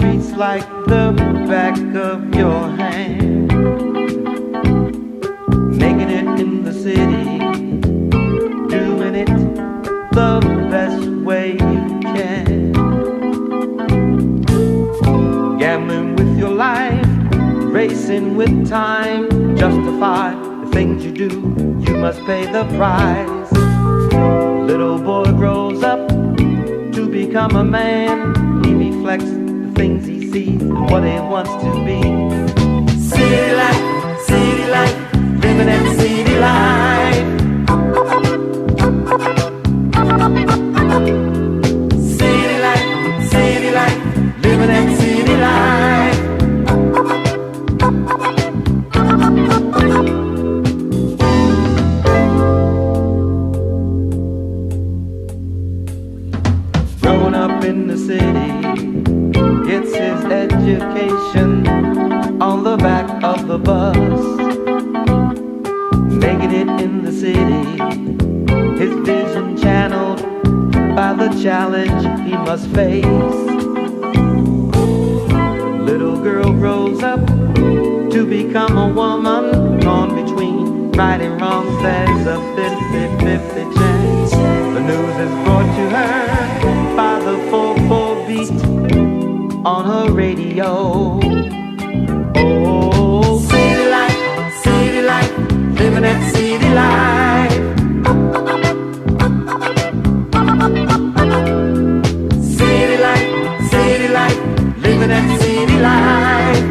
streets like the back of your hand. Making it in the city, doing it the best way you can. Gambling with your life, racing with time. Justify the things you do, you must pay the price. Little boy grows up to become a man. He reflects the things he sees and what he wants to be. City life, living that city life. City life, living that city life. Growing up in the city, gets his education on the back of the bus. Making it in the city, his vision channeled by the challenge he must face. Little girl grows up to become a woman, torn between right and wrong. There's a 50-50 chance. The news is brought to her by the 4/4 beat on her radio. Oh, city life, living that city life. City life, living that city life.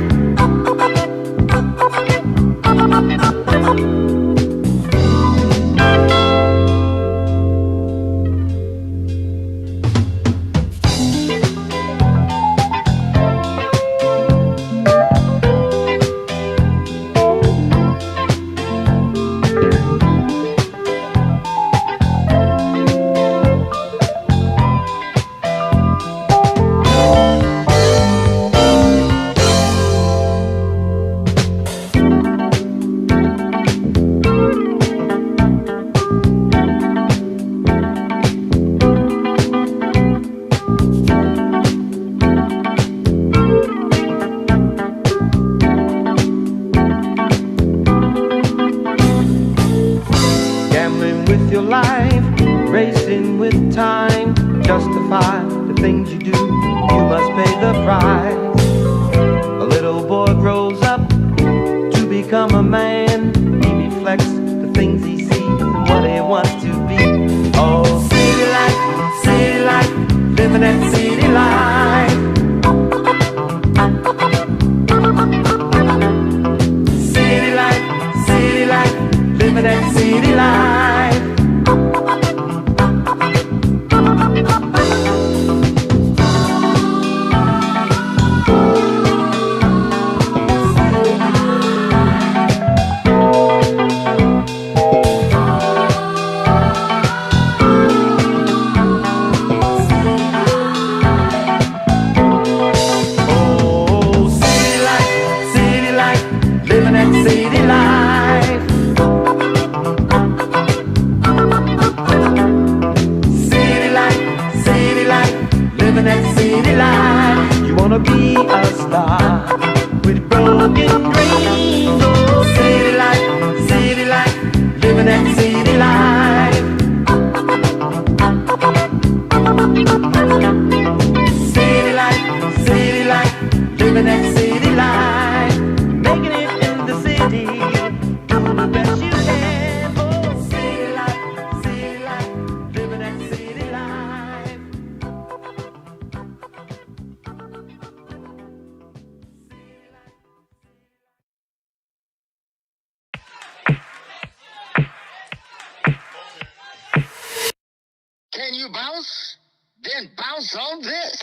Can you bounce? Then bounce on this.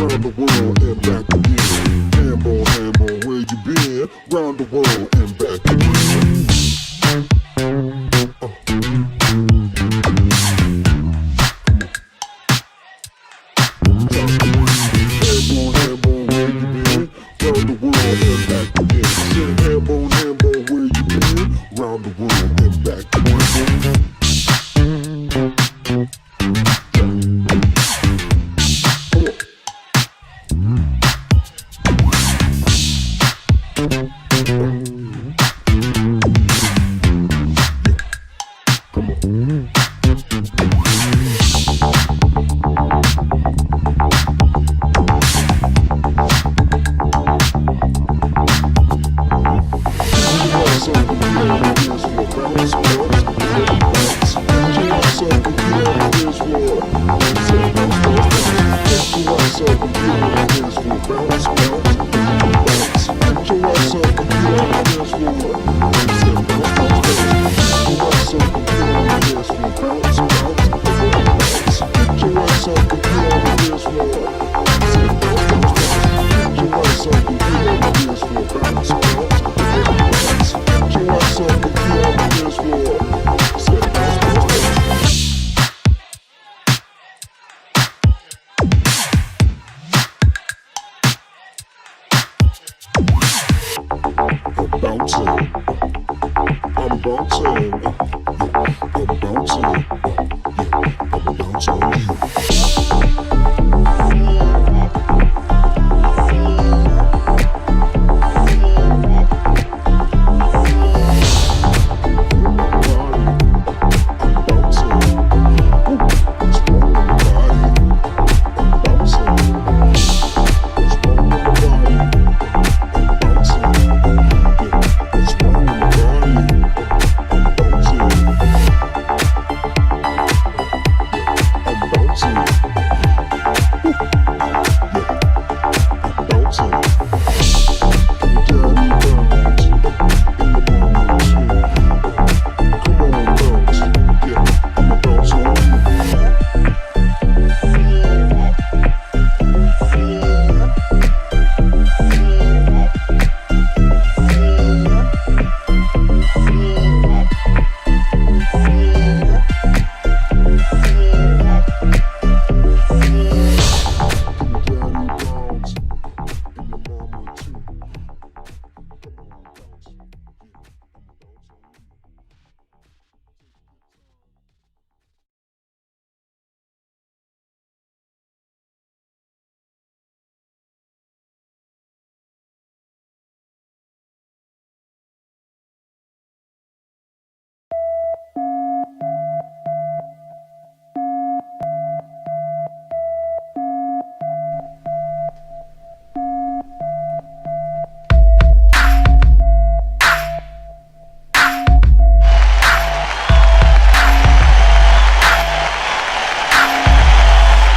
round the world and back again. Hambo, where you been? Round the world and back again. Round the world and back again. Say Hambo, where you been? Round the world and back again.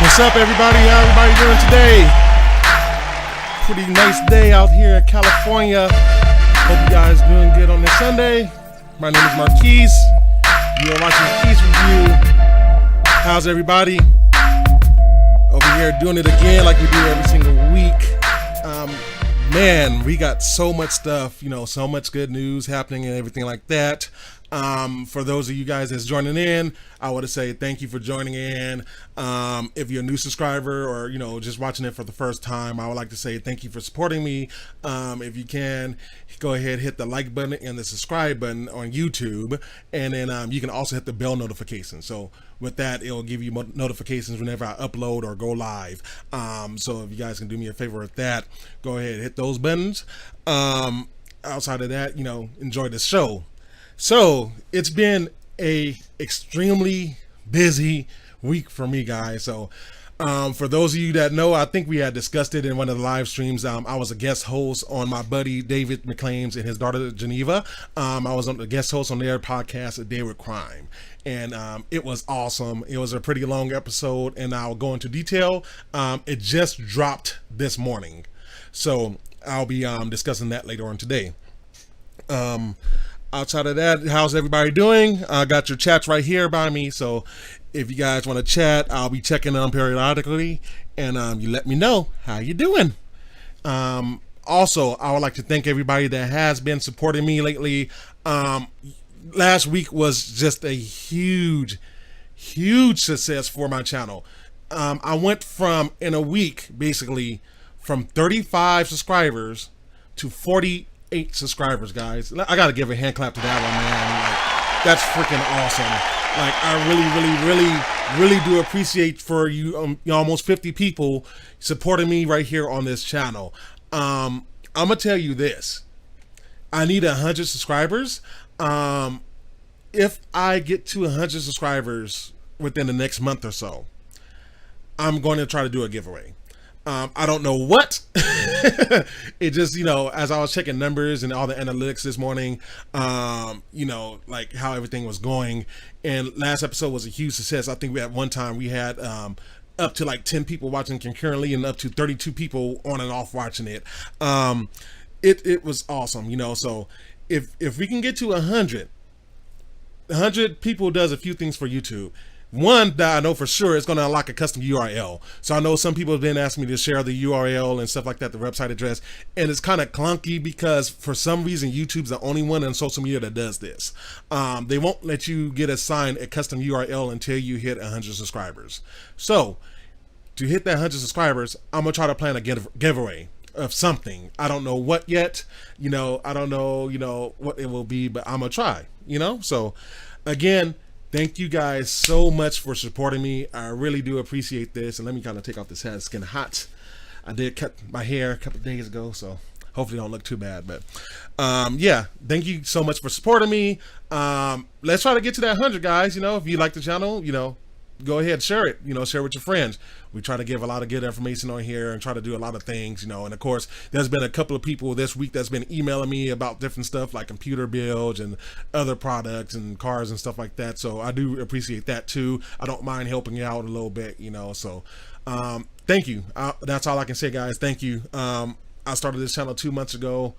What's up, everybody? How everybody doing today? Pretty nice day out here in California. Hope you guys doing good on this Sunday. My name is Marquise. You are watching Keyse Review. How's everybody? Over here doing it again like we do every single week. Man, we got so much stuff, so much good news happening and everything like that. For those of you guys that's joining in, I want to say thank you for joining in. If you're a new subscriber or, just watching it for the first time, I would like to say thank you for supporting me. If you can, go ahead, hit the like button and the subscribe button on YouTube. And then you can also hit the bell notification. So with that, it'll give you notifications whenever I upload or go live. So if you guys can do me a favor with that, go ahead, hit those buttons. Outside of that, enjoy the show. So it's been a extremely busy week for me, guys. So for those of you that know, I think we had discussed it in one of the live streams. I was a guest host on my buddy David McClam's and his daughter Geneva. I was on the guest host on their podcast, A Day with Crime, and it was awesome. It was a pretty long episode, and I'll go into detail. It just dropped this morning, so I'll be discussing that later on today. Outside of that, how's everybody doing? I got your chats right here by me, so If you guys want to chat, I'll be checking them periodically, and you let me know how you doing. Also, I would like to thank everybody that has been supporting me lately. Last week was just a huge success for my channel. I went from, in a week, basically, from 35 subscribers to 48 subscribers, guys. I gotta give a hand clap to that one, man. Like, that's freaking awesome. Like, I really do appreciate for you, almost 50 people supporting me right here on this channel. I'm gonna tell you this. I need 100 subscribers. If I get to 100 subscribers within the next month or so, I'm going to try to do a giveaway. I don't know what. It just, as I was checking numbers and all the analytics this morning, like how everything was going. And last episode was a huge success. I think at one time we had up to like 10 people watching concurrently and up to 32 people on and off watching it. It was awesome, So if we can get to 100 people does a few things for YouTube. One that I know for sure is going to unlock a custom URL. So I know some people have been asking me to share the URL and stuff like that, the website address, and it's kind of clunky because for some reason YouTube's the only one on social media that does this. They won't let you get assigned a custom URL until you hit 100 subscribers. So to hit that 100 subscribers, I'm gonna try to plan a giveaway of something. I don't know what yet. I don't know, what it will be, but I'm gonna try. So again, thank you guys so much for supporting me. I really do appreciate this. And let me kind of take off this hat. It's getting hot. I did cut my hair a couple of days ago, so hopefully it don't look too bad. But yeah, thank you so much for supporting me. Let's try to get to that 100, guys. If you like the channel, go ahead, share it, share with your friends. We try to give a lot of good information on here and try to do a lot of things, and of course, there's been a couple of people this week that's been emailing me about different stuff like computer builds and other products and cars and stuff like that. So I do appreciate that too. I don't mind helping you out a little bit, so thank you. That's all I can say, guys. Thank you. I started this channel 2 months ago,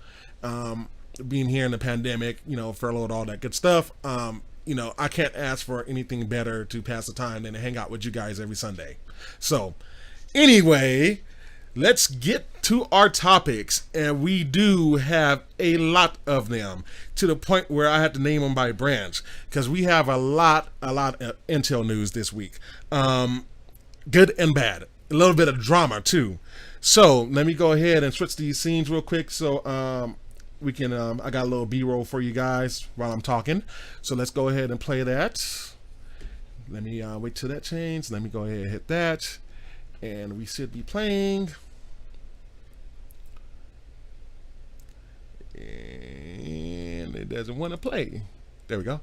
being here in the pandemic, furloughed, all that good stuff. I can't ask for anything better to pass the time than to hang out with you guys every Sunday. So anyway, let's get to our topics, and we do have a lot of them, to the point where I had to name them by branch because we have a lot of Intel news this week. Good and bad, a little bit of drama too. So let me go ahead and switch these scenes real quick. So we can I got a little B-roll for you guys while I'm talking, so let's go ahead and play that. Let me wait till that changes. Let me go ahead and hit that, and we should be playing. And it doesn't want to play. There we go.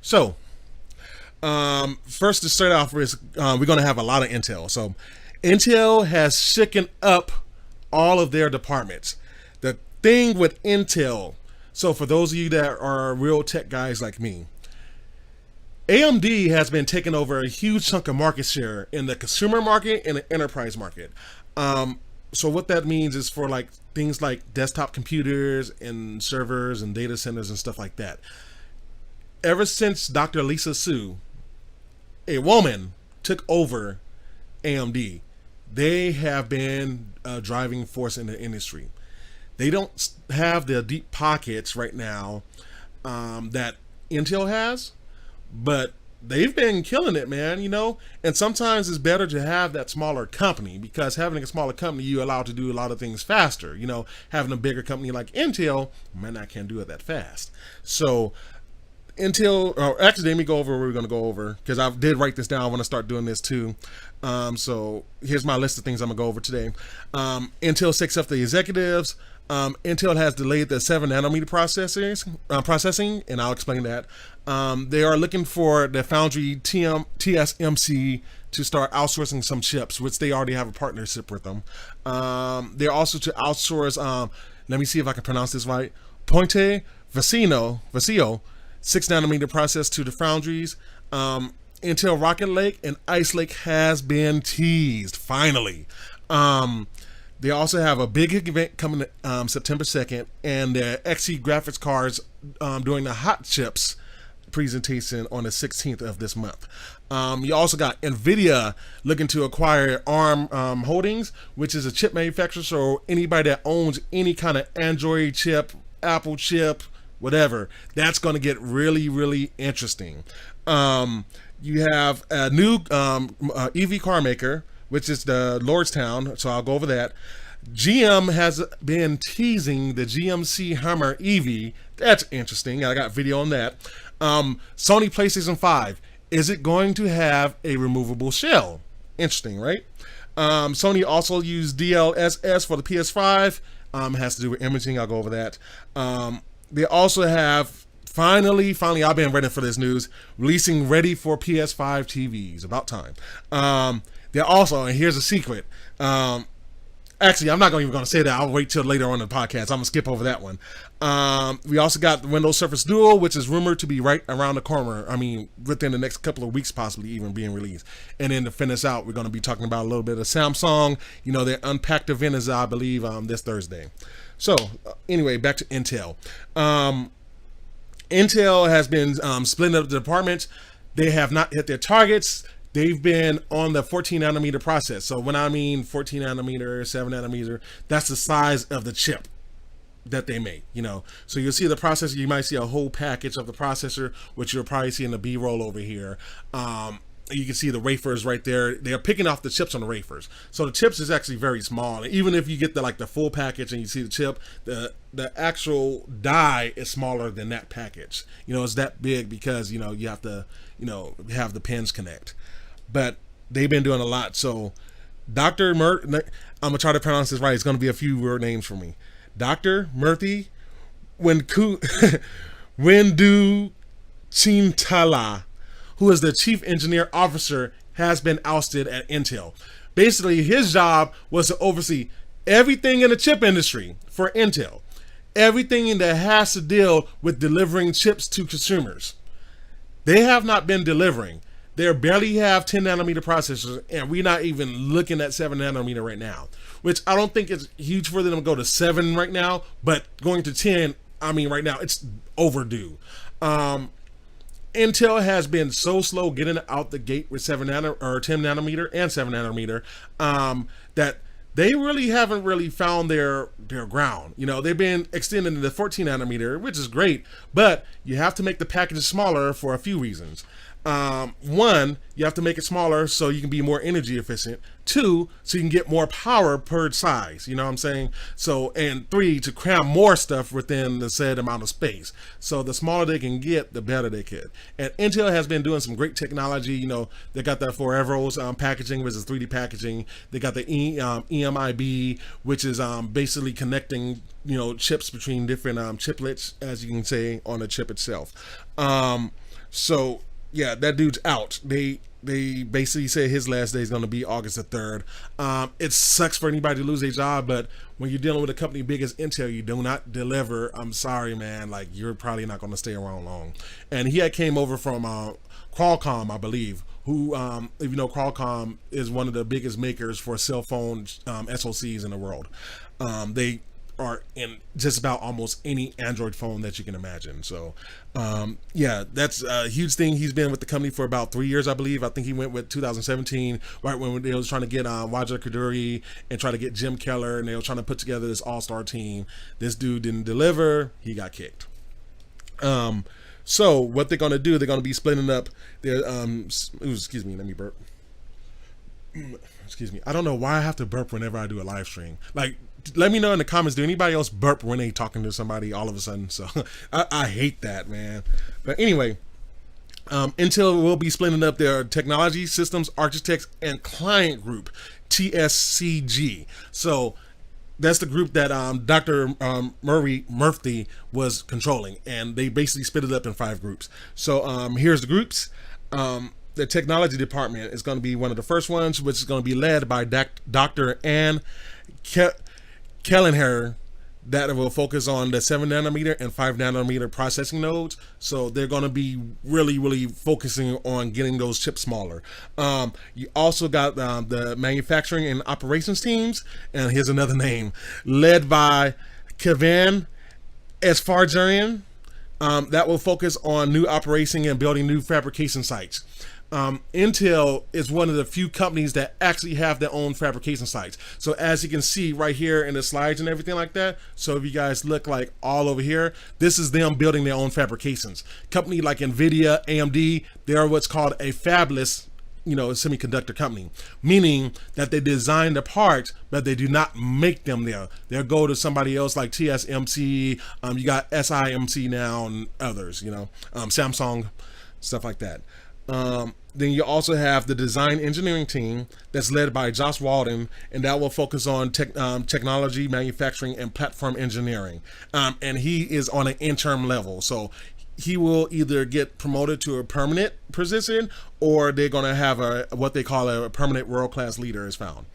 So first, to start off with, we're going to have a lot of Intel. So Intel has shaken up all of their departments. The thing with Intel, so for those of you that are real tech guys like me, AMD has been taking over a huge chunk of market share in the consumer market and the enterprise market. So what that means is for like things like desktop computers and servers and data centers and stuff like that. Ever since Dr. Lisa Su, a woman, took over AMD, they have been a driving force in the industry. They don't have the deep pockets right now that Intel has, but they've been killing it, man, and sometimes it's better to have that smaller company, because having a smaller company, you allow to do a lot of things faster. Having a bigger company like Intel, man, I can't do it that fast. So Intel, or actually, let me go over what we're going to go over, because I did write this down. I want to start doing this too. So here's my list of things I'm going to go over today. Intel shakes up the executives. Intel has delayed the 7 nanometer processing, and I'll explain that. They are looking for the foundry TSMC to start outsourcing some chips, which they already have a partnership with them. They're also to outsource, let me see if I can pronounce this right, Ponte Vecchio 6 nanometer process to the foundries. Intel Rocket Lake and Ice Lake has been teased, finally. They also have a big event coming September 2nd, and the XE graphics cards doing the hot chips presentation on the 16th of this month. You also got Nvidia looking to acquire ARM Holdings, which is a chip manufacturer. So anybody that owns any kind of Android chip, Apple chip, whatever, that's going to get really, really interesting. You have a new EV car maker, which is the Lordstown. So I'll go over that. GM has been teasing the GMC Hummer EV. That's interesting. I got video on that. Sony PlayStation 5. Is it going to have a removable shell? Interesting, right? Sony also used DLSS for the PS5. Has to do with imaging. I'll go over that. They also have finally, I've been waiting for this news, releasing ready for PS5 TVs. About time. They're also, and here's a secret. Actually, I'm not even going to say that. I'll wait till later on in the podcast. I'm going to skip over that one. We also got the Windows Surface Duo, which is rumored to be right around the corner. I mean, within the next couple of weeks, possibly even being released. And then to finish out, we're going to be talking about a little bit of Samsung. You know, their Unpacked event is, I believe, this Thursday. So, anyway, back to Intel. Intel has been splitting up the departments. They have not hit their targets. They've been on the 14 nanometer process. So when I mean 14 nanometer, 7 nanometer, that's the size of the chip that they make, you know. So you'll see the processor, you might see a whole package of the processor, which you'll probably see in the B-roll over here. You can see the wafers right there. They're picking off the chips on the wafers. So the chips is actually very small. And even if you get the full package and you see the chip, the actual die is smaller than that package. You know, it's that big because, you know, you have to, you know, have the pins connect. But they've been doing a lot. So Dr. I'm going to try to pronounce this right. It's going to be a few word names for me. Dr. Murthy Windu Chintala, who is the chief engineer officer, has been ousted at Intel. Basically, his job was to oversee everything in the chip industry for Intel. Everything that has to deal with delivering chips to consumers. They have not been delivering. They barely have 10 nanometer processors, and we're not even looking at 7 nanometer right now, which I don't think is huge for them to go to 7 right now, but going to 10, I mean, right now, it's overdue. Intel has been so slow getting out the gate with 10 nanometer and 7 nanometer that they really haven't really found their ground. You know, they've been extending to the 14 nanometer, which is great, but you have to make the packages smaller for a few reasons. One, you have to make it smaller so you can be more energy efficient. Two, so you can get more power per size, you know what I'm saying? So, and three, to cram more stuff within the said amount of space. So the smaller they can get, the better they could. And Intel has been doing some great technology. You know, they got that Forever's packaging, which is 3D packaging. They got the EMIB, which is basically connecting, you know, chips between different chiplets, as you can say, on the chip itself. So yeah, that dude's out. They basically say his last day is going to be August the 3rd. It sucks for anybody to lose their job, but when you're dealing with a company big as Intel, you do not deliver. I'm sorry, man. Like, you're probably not going to stay around long. And he had came over from Qualcomm, I believe, who, if you know, Qualcomm is one of the biggest makers for cell phone SoCs in the world. They are in just about almost any Android phone that you can imagine. So yeah, that's a huge thing. He's been with the company for about 3 years, I believe. I think he went with 2017, right when they was trying to get Roger Kaduri and try to get Jim Keller, and they were trying to put together this all-star team. This dude didn't deliver. He got kicked. So what they're going to do, they're going to be splitting up their excuse me, let me burp. Excuse me. I don't know why I have to burp whenever I do a live stream. Like, let me know in the comments, do anybody else burp when they talking to somebody all of a sudden? So I hate that, man. But anyway, Intel will be splitting up their technology, systems, architects, and client group, TSCG. So that's the group that Dr. Murthy was controlling, and they basically split it up in 5 groups. So here's the groups. The technology department is going to be one of the first ones, which is going to be led by Dr. Ann Kellenher, that will focus on the 7 nanometer and 5 nanometer processing nodes. So they're going to be really focusing on getting those chips smaller. You also got the manufacturing and operations teams, and here's another name, led by Kevin Esfarjarian. that will focus on new operation and building new fabrication sites. Intel is one of the few companies that actually have their own fabrication sites. So as you can see right here in the slides and everything like that, so if you guys look like all over here, this is them building their own fabrications. Company like Nvidia, AMD, they are what's called a fabless, semiconductor company, meaning that they design the parts, but they do not make them there. They'll go to somebody else like TSMC, you got SIMC now and others, Samsung, stuff like that. Then you also have the design engineering team that's led by Josh Walden, and that will focus on technology, manufacturing, and platform engineering. And he is on an interim level. So he will either get promoted to a permanent position, or they're going to have what they call a permanent world-class leader is found.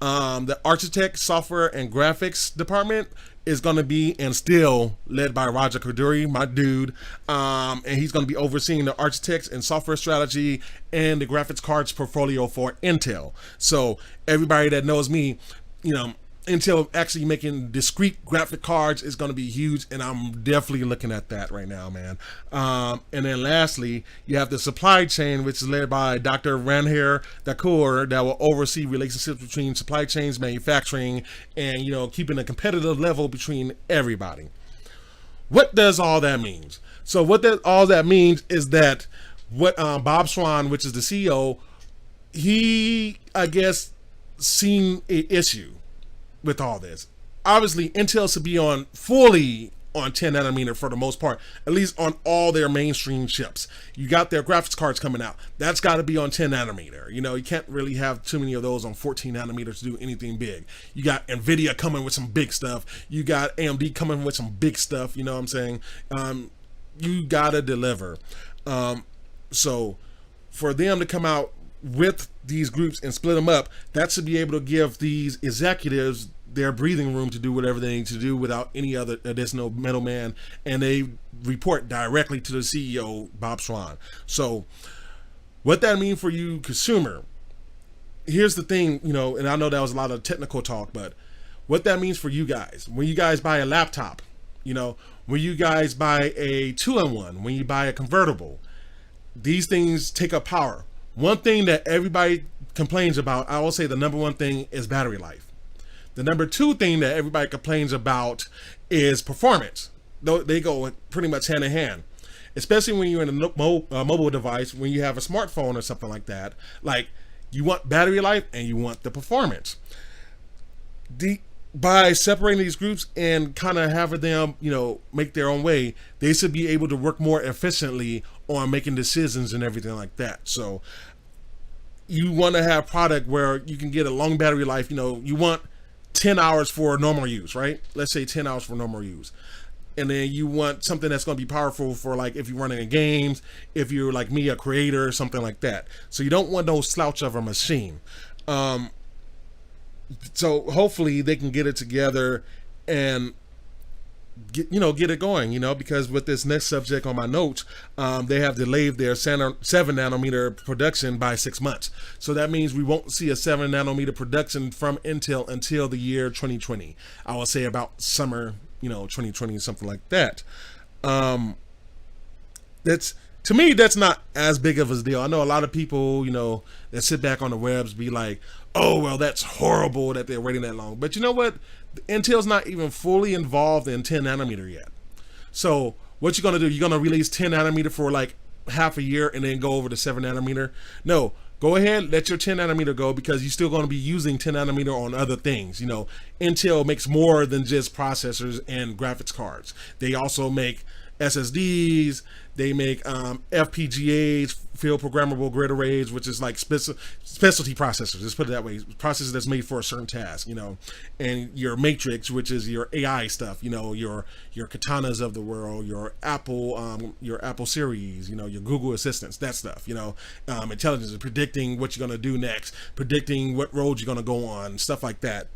The architect, software, and graphics department is going to be and still led by Roger Kaduri, my dude, and he's going to be overseeing the architects and software strategy and the graphics cards portfolio for Intel. So everybody that knows me, Intel actually making discrete graphic cards is going to be huge, and I'm definitely looking at that right now, man. And then lastly, you have the supply chain, which is led by Dr. Ranhir Thakur, that will oversee relationships between supply chains, manufacturing, and keeping a competitive level between everybody. What does all that mean? So all that means is that what Bob Swan, which is the CEO, he, I guess, seen an issue with all this. Obviously, Intel should be fully on 10 nanometer for the most part, at least on all their mainstream chips. You got their graphics cards coming out. That's got to be on 10 nanometer. You can't really have too many of those on 14 nanometer to do anything big. You got Nvidia coming with some big stuff. You got AMD coming with some big stuff. You know what I'm saying? You got to deliver. So for them to come out with these groups and split them up, that should be able to give these executives their breathing room to do whatever they need to do without any other additional middleman, and they report directly to the CEO, Bob Swan. So what that means for you consumer, here's the thing, and I know that was a lot of technical talk, but what that means for you guys, when you guys buy a laptop, when you guys buy a 2-in-1, when you buy a convertible, these things take up power. One thing that everybody complains about, I will say the number one thing is battery life. The number two thing that everybody complains about is performance. They go pretty much hand in hand, especially when you're in a mobile device, when you have a smartphone or something like that. Like, you want battery life and you want the performance. By separating these groups and kind of having them, make their own way, they should be able to work more efficiently on making decisions and everything like that. So you want to have product where you can get a long battery life. You want 10 hours for normal use, right? Let's say 10 hours for normal use. And then you want something that's going to be powerful for, like, if you're running in games, if you're like me, a creator, something like that. So you don't want no slouch of a machine. So hopefully they can get it together and get it going, because with this next subject on my notes, they have delayed their 7 nanometer production by 6 months. So that means we won't see a 7 nanometer production from Intel until the year 2020. I will say about summer, 2020, something like that. To me, that's not as big of a deal. I know a lot of people, that sit back on the webs be like, oh, well, that's horrible that they're waiting that long. But you know what? Intel's not even fully involved in 10 nanometer yet. So what you're going to do, you're going to release 10 nanometer for like half a year and then go over to 7 nanometer? No, go ahead, let your 10 nanometer go, because you're still going to be using 10 nanometer on other things. Intel makes more than just processors and graphics cards. They also make SSDs, they make FPGAs, field programmable grid arrays, which is like specialty processors. Let's put it that way, processors that's made for a certain task, and your Matrix, which is your AI stuff, your Katanas of the world, your Apple series, your Google Assistants, that stuff, intelligence is predicting what you're going to do next, predicting what road you're going to go on, stuff like that.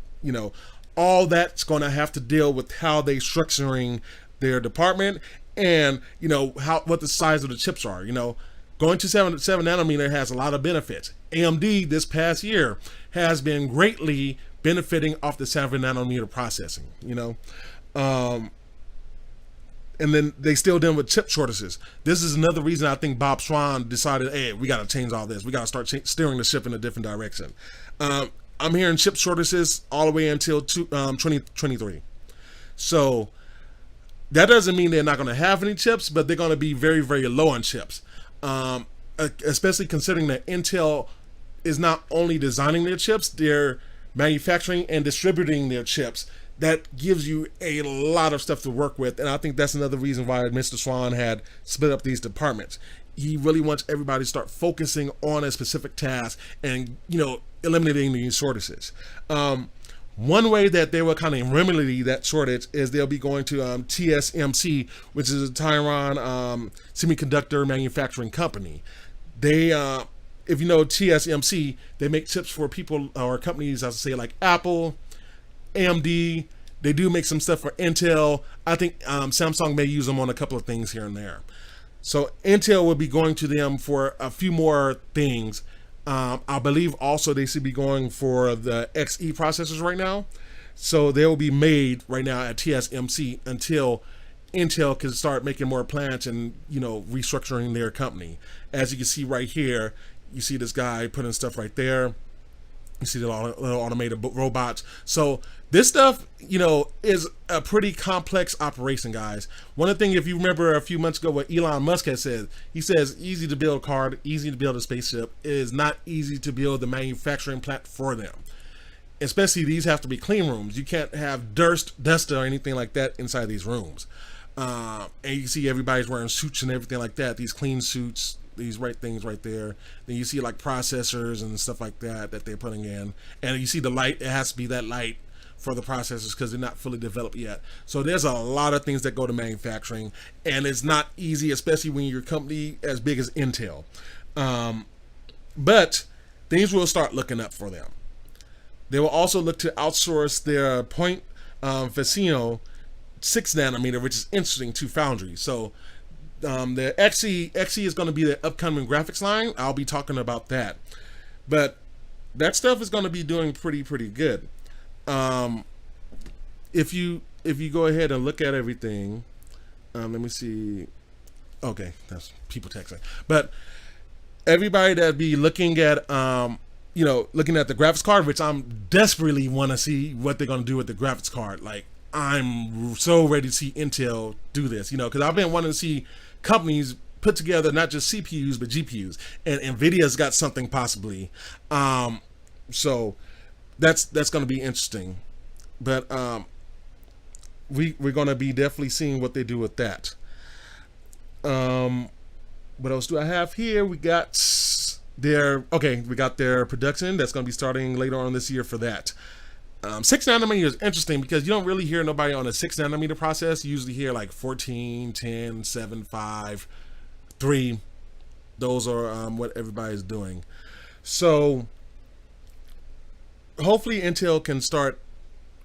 All that's going to have to deal with how they structuring their department, and what the size of the chips are. Going to 7 nanometer has a lot of benefits. AMD this past year has been greatly benefiting off the 7 nanometer processing. and then they still dealing with chip shortages. This is another reason I think Bob Schwan decided, hey, we got to change all this. We got to start steering the ship in a different direction. I'm hearing chip shortages all the way until 2023. So that doesn't mean they're not going to have any chips, but they're going to be very, very low on chips. Especially considering that Intel is not only designing their chips, they're manufacturing and distributing their chips. That gives you a lot of stuff to work with, and I think that's another reason why Mr. Swan had split up these departments. He really wants everybody to start focusing on a specific task and, eliminating these shortages. One way that they will kind of remedy that shortage is they'll be going to TSMC, which is a Taiwan semiconductor manufacturing company. They, if you know TSMC, they make chips for people or companies, I would say, like Apple, AMD. They do make some stuff for Intel. I think Samsung may use them on a couple of things here and there. So Intel will be going to them for a few more things. I believe also they should be going for the XE processors right now. So they will be made right now at TSMC until Intel can start making more plants and, restructuring their company. As you can see right here, you see this guy putting stuff right there. You see the little automated robots. So this stuff, is a pretty complex operation, guys. One of the things, if you remember a few months ago, what Elon Musk had said, he says, easy to build a car, easy to build a spaceship. It is not easy to build the manufacturing plant for them. Especially these have to be clean rooms. You can't have dust or anything like that inside these rooms. And you see everybody's wearing suits and everything like that. These clean suits, these things right there. Then you see like processors and stuff like that they're putting in. And you see the light, it has to be that light for the processors because they're not fully developed yet. So there's a lot of things that go to manufacturing, and it's not easy, especially when you're a company as big as Intel. But things will start looking up for them. They will also look to outsource their Ponte Vecchio 6 nanometer, which is interesting, to foundries. So the XE is going to be the upcoming graphics line. I'll be talking about that. But that stuff is going to be doing pretty good. If you go ahead and look at everything, let me see. Okay, that's people texting. But everybody that be looking at looking at the graphics card, which I'm desperately want to see what they're going to do with the graphics card. Like, I'm so ready to see Intel do this, because I've been wanting to see companies put together not just CPUs but GPUs, and Nvidia's got something possibly. So that's going to be interesting. But we're going to be definitely seeing what they do with that. What else do I have here? We got their production that's going to be starting later on this year for that. 6 nanometer is interesting because you don't really hear nobody on a 6 nanometer process. You usually hear like 14, 10, 7, 5, 3. Those are what everybody's doing. So hopefully Intel can start,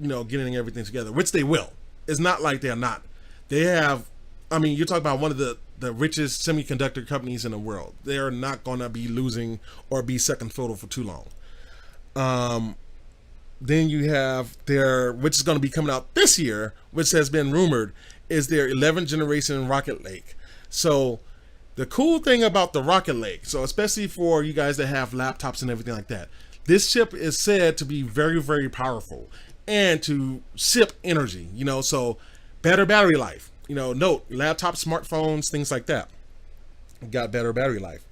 getting everything together, which they will. It's not like they're not. They have, you're talking about one of the richest semiconductor companies in the world. They're not going to be losing or be second fiddle for too long. Then you have which is going to be coming out this year, which has been rumored, is their 11th generation Rocket Lake. So the cool thing about the Rocket Lake, so especially for you guys that have laptops and everything like that, this chip is said to be very, very powerful and to sip energy, so better battery life. Note, laptops, smartphones, things like that got better battery life.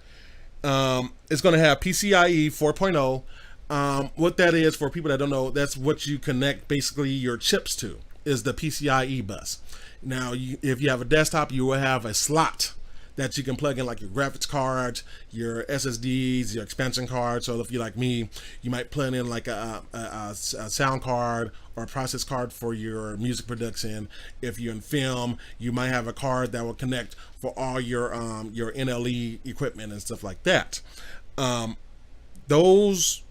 It's going to have PCIe 4.0. What that is, for people that don't know, that's what you connect basically your chips to, is the PCIe bus. Now, if you have a desktop, you will have a slot that you can plug in, like your graphics card, your SSDs, your expansion card. So if you're like me, you might plug in like a sound card or a process card for your music production. If you're in film, you might have a card that will connect for all your NLE equipment and stuff like that. Those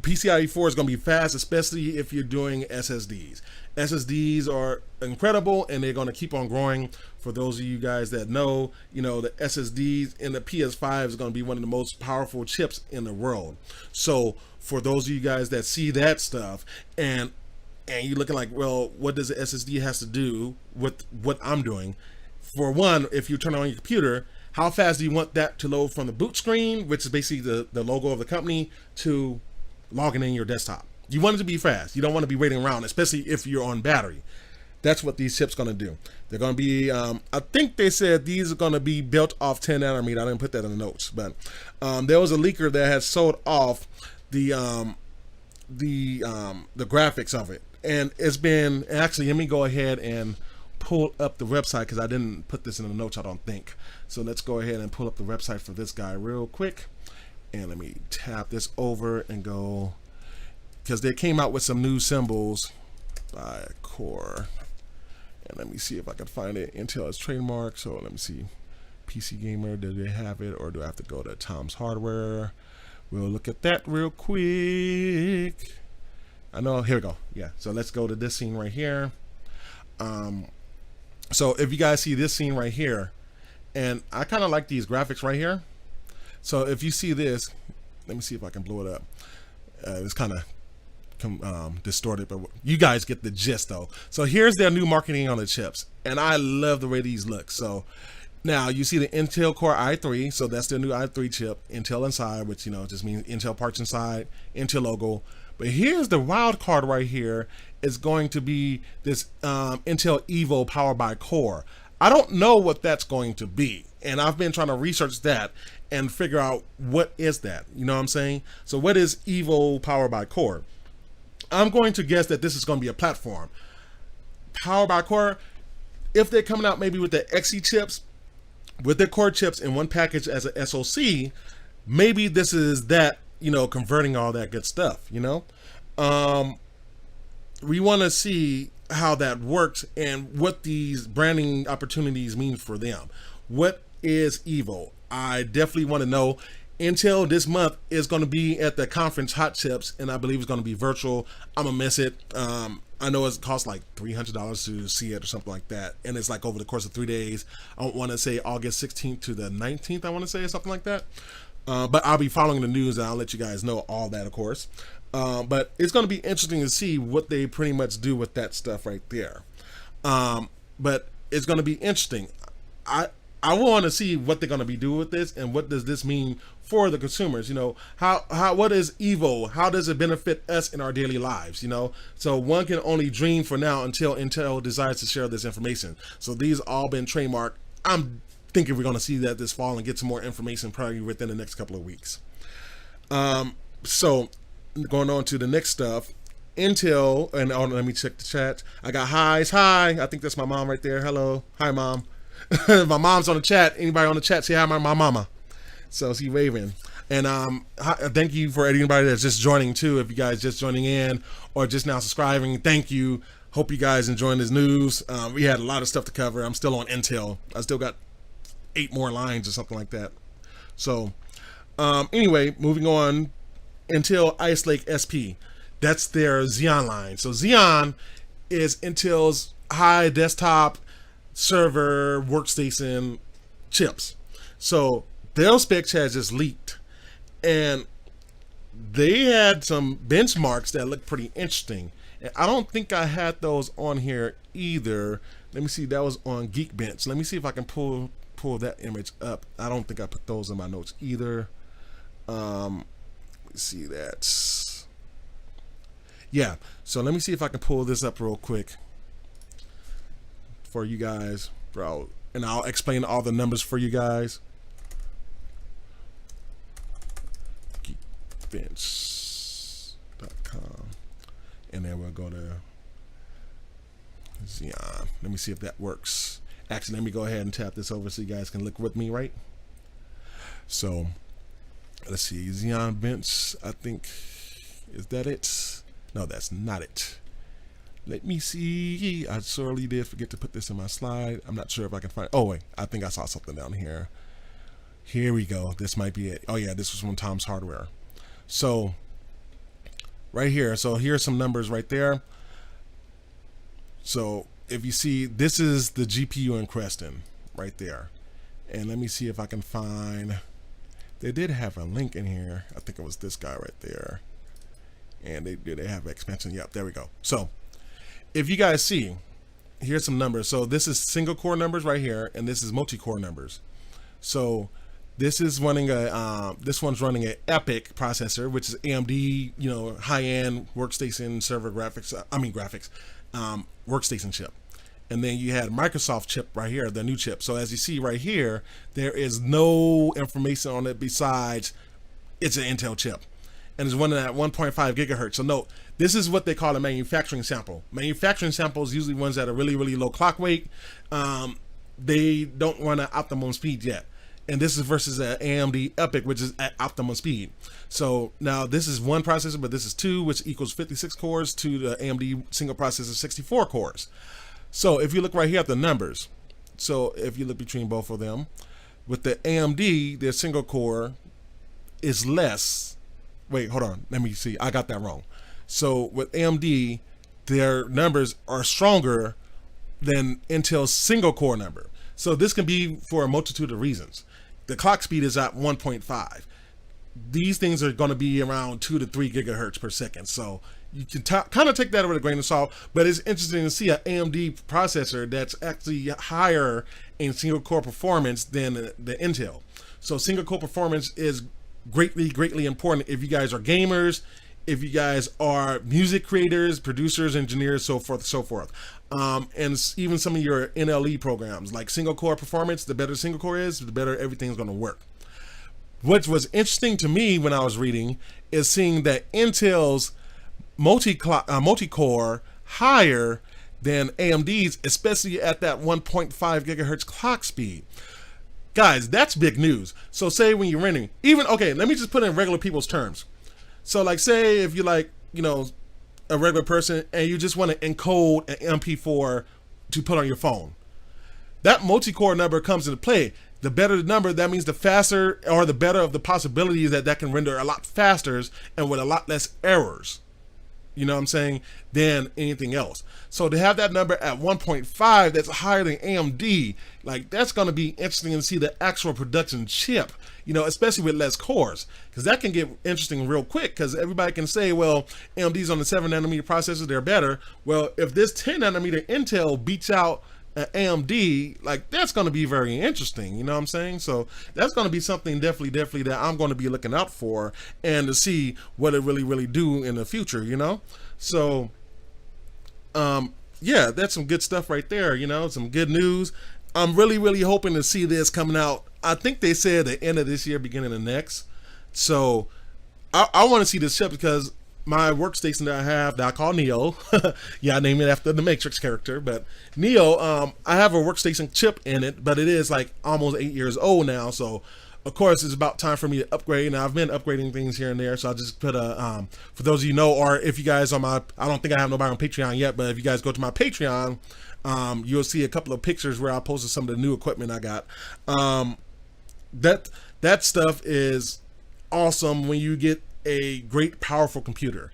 PCIe 4 is going to be fast, especially if you're doing SSDs. SSDs are incredible, and they're going to keep on growing. For those of you guys that know, the SSDs in the PS5 is going to be one of the most powerful chips in the world. So for those of you guys that see that stuff, and and you're looking like, well, what does the SSD has to do with what I'm doing? For one, if you turn it on your computer, how fast do you want that to load from the boot screen, which is basically the logo of the company, to logging in your desktop? You want it to be fast. You don't want to be waiting around, especially if you're on battery. That's what these chips going to do. They're going to be, I think they said these are going to be built off 10 nanometer. I didn't put that in the notes, but there was a leaker that had sold off the graphics of it. And it's been, actually, let me go ahead and pull up the website because I didn't put this in the notes, I don't think. So let's go ahead and pull up the website for this guy real quick. And let me tap this over and go, because they came out with some new symbols by Core. And let me see if I can find it. Intel is trademark. So let me see. PC Gamer, do they have it? Or do I have to go to Tom's Hardware? We'll look at that real quick. I know, here we go. Yeah, so let's go to this scene right here. So if you guys see this scene right here, and I kind of like these graphics right here. So if you see this, let me see if I can blow it up. It's kind of distorted, but you guys get the gist though. So here's their new marketing on the chips, and I love the way these look. So now you see the Intel Core i3, so that's their new i3 chip, Intel inside, which just means Intel parts inside, Intel logo. But here's the wild card right here. Is going to be this Intel Evo powered by Core. I don't know what that's going to be, and I've been trying to research that and figure out what is that. You know what I'm saying? So what is Evo powered by Core? I'm going to guess that this is going to be a platform powered by Core. If they're coming out maybe with the Xe chips, with their Core chips in one package as a SoC, maybe this is that, converting all that good stuff, we want to see how that works and what these branding opportunities mean for them. What is Evo? I definitely want to know. Intel this month is going to be at the conference Hot Chips, and I believe it's going to be virtual. I'm going to miss it. I know it costs like $300 to see it or something like that, and it's like over the course of 3 days. I want to say August 16th to the 19th, I want to say, or something like that. But I'll be following the news, and I'll let you guys know all that, of course. But it's going to be interesting to see what they pretty much do with that stuff right there. But it's going to be interesting. I want to see what they're going to be doing with this, and what does this mean for the consumers. What is Evo? How does it benefit us in our daily lives? So one can only dream for now until Intel decides to share this information. So these all been trademarked. I'm thinking we're going to see that this fall and get some more information probably within the next couple of weeks. So going on to the next stuff, Intel, and let me check the chat. I got highs. Hi, I think that's my mom right there. Hello, hi mom. My mom's on the chat. Anybody on the chat, say hi, my mama. So she's waving. And thank you for anybody that's just joining too. If you guys just joining in or just now subscribing, thank you. Hope you guys enjoying this news. We had a lot of stuff to cover. I'm still on Intel. I still got 8 more lines or something like that. So anyway, moving on. Intel Ice Lake SP. That's their Xeon line. So Xeon is Intel's high desktop server workstation chips. So their specs has just leaked, and they had some benchmarks that look pretty interesting. And I don't think I had those on here either. Let me see. That was on Geekbench. Let me see if I can pull that image up. I don't think I put those in my notes either. See that. Yeah, so let me see if I can pull this up real quick for you guys, bro, and I'll explain all the numbers for you guys. Geekbench.com, and then we'll go to Xeon. Let me see if that works. Actually, let me go ahead and tap this over so you guys can look with me, right? So let's see, Xeon Bench, I think, is that it? No, that's not it. Let me see. I surely did forget to put this in my slide. I'm not sure if I can find. Oh wait, I think I saw something down here. Here we go. This might be it. Oh yeah, this was from Tom's Hardware. So right here. So here's some numbers right there. So if you see, this is the GPU in question right there. And let me see if I can find. They did have a link in here. I think it was this guy right there. And they have expansion. Yep, there we go. So if you guys see, here's some numbers. So this is single core numbers right here, and this is multi-core numbers. So this is running this one's running an Epic processor, which is AMD, you know, high-end workstation server graphics. Workstation chip. And then you had Microsoft chip right here, the new chip. So as you see right here, there is no information on it besides it's an Intel chip. And it's running at 1.5 gigahertz. So note, this is what they call a manufacturing sample. Manufacturing samples usually ones that are really, really low clock weight. They don't run at optimum speed yet. And this is versus an AMD Epic, which is at optimum speed. So now this is one processor, but this is two, which equals 56 cores to the AMD single processor 64 cores. So if you look right here at the numbers, so if you look between both of them, with the AMD, their single core is less. Wait, hold on. Let me see. I got that wrong. So with AMD, their numbers are stronger than Intel's single core number. So this can be for a multitude of reasons. The clock speed is at 1.5. These things are going to be around 2 to 3 gigahertz per second. So you can kind of take that with a grain of salt, but it's interesting to see an AMD processor that's actually higher in single core performance than the Intel. So single core performance is greatly important if you guys are gamers, if you guys are music creators, producers, engineers, so forth. And even some of your NLE programs, like single core performance, the better single core is, the better everything's going to work. What was interesting to me when I was reading is seeing that Intel's multi-core higher than AMD's, especially at that 1.5 gigahertz clock speed. Guys, that's big news. So say when you're renting, okay, let me just put it in regular people's terms. So like say if you're like, you know, a regular person and you just want to encode an MP4 to put on your phone. That multi-core number comes into play. The better the number, that means the faster or the better of the possibilities that can render a lot faster and with a lot less errors. You know what I'm saying? Than anything else. So to have that number at 1.5, that's higher than AMD, like that's going to be interesting to see the actual production chip, you know, especially with less cores, because that can get interesting real quick, because everybody can say, well, AMD's on the 7 nanometer processors, they're better. Well, if this 10 nanometer Intel beats out AMD, like that's going to be very interesting, you know what I'm saying? So that's going to be something definitely that I'm going to be looking out for and to see what it really do in the future, you know? So yeah, that's some good stuff right there, you know, some good news. I'm really hoping to see this coming out. I think they said the end of this year, beginning of next. So I want to see this chip because my workstation that I have that I call Neo, yeah, I named it after the Matrix character, but Neo, I have a workstation chip in it, but it is like almost 8 years old now. So of course it's about time for me to upgrade. Now I've been upgrading things here and there. So I just put a, for those of you know, or if you guys on my, I don't think I have nobody on Patreon yet, but if you guys go to my Patreon, you'll see a couple of pictures where I posted some of the new equipment I got. That stuff is awesome when you get a great powerful computer.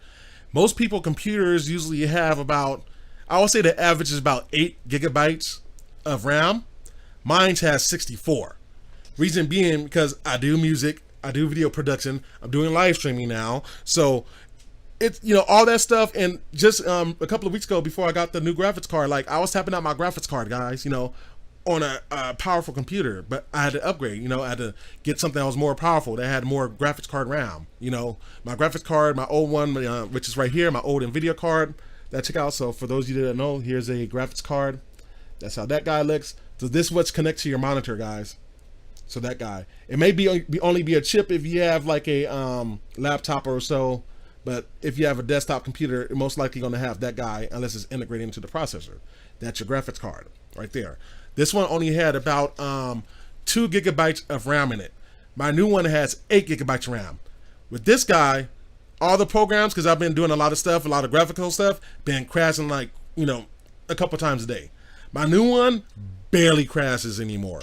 Most people computers usually have about, I would say the average is about 8 gigabytes of RAM. Mine has 64. Reason being because I do music, I do video production, I'm doing live streaming now. So it's, you know, all that stuff. And just a couple of weeks ago before I got the new graphics card, like I was tapping out my graphics card, guys, you know, on a powerful computer, but I had to upgrade, you know, I had to get something that was more powerful, that had more graphics card RAM, you know, my graphics card, my old one, which is right here, my old Nvidia card that I took out. So for those of you that don't know, here's a graphics card. That's how that guy looks. So this is what's connected to your monitor, guys. So that guy, it may only be a chip if you have like a laptop or so, but if you have a desktop computer, you're most likely going to have that guy unless it's integrated into the processor. That's your graphics card right there. This one only had about 2 gigabytes of RAM in it. My new one has 8 gigabytes of RAM. With this guy, all the programs, because I've been doing a lot of stuff, a lot of graphical stuff, been crashing like, you know, a couple times a day. My new one barely crashes anymore.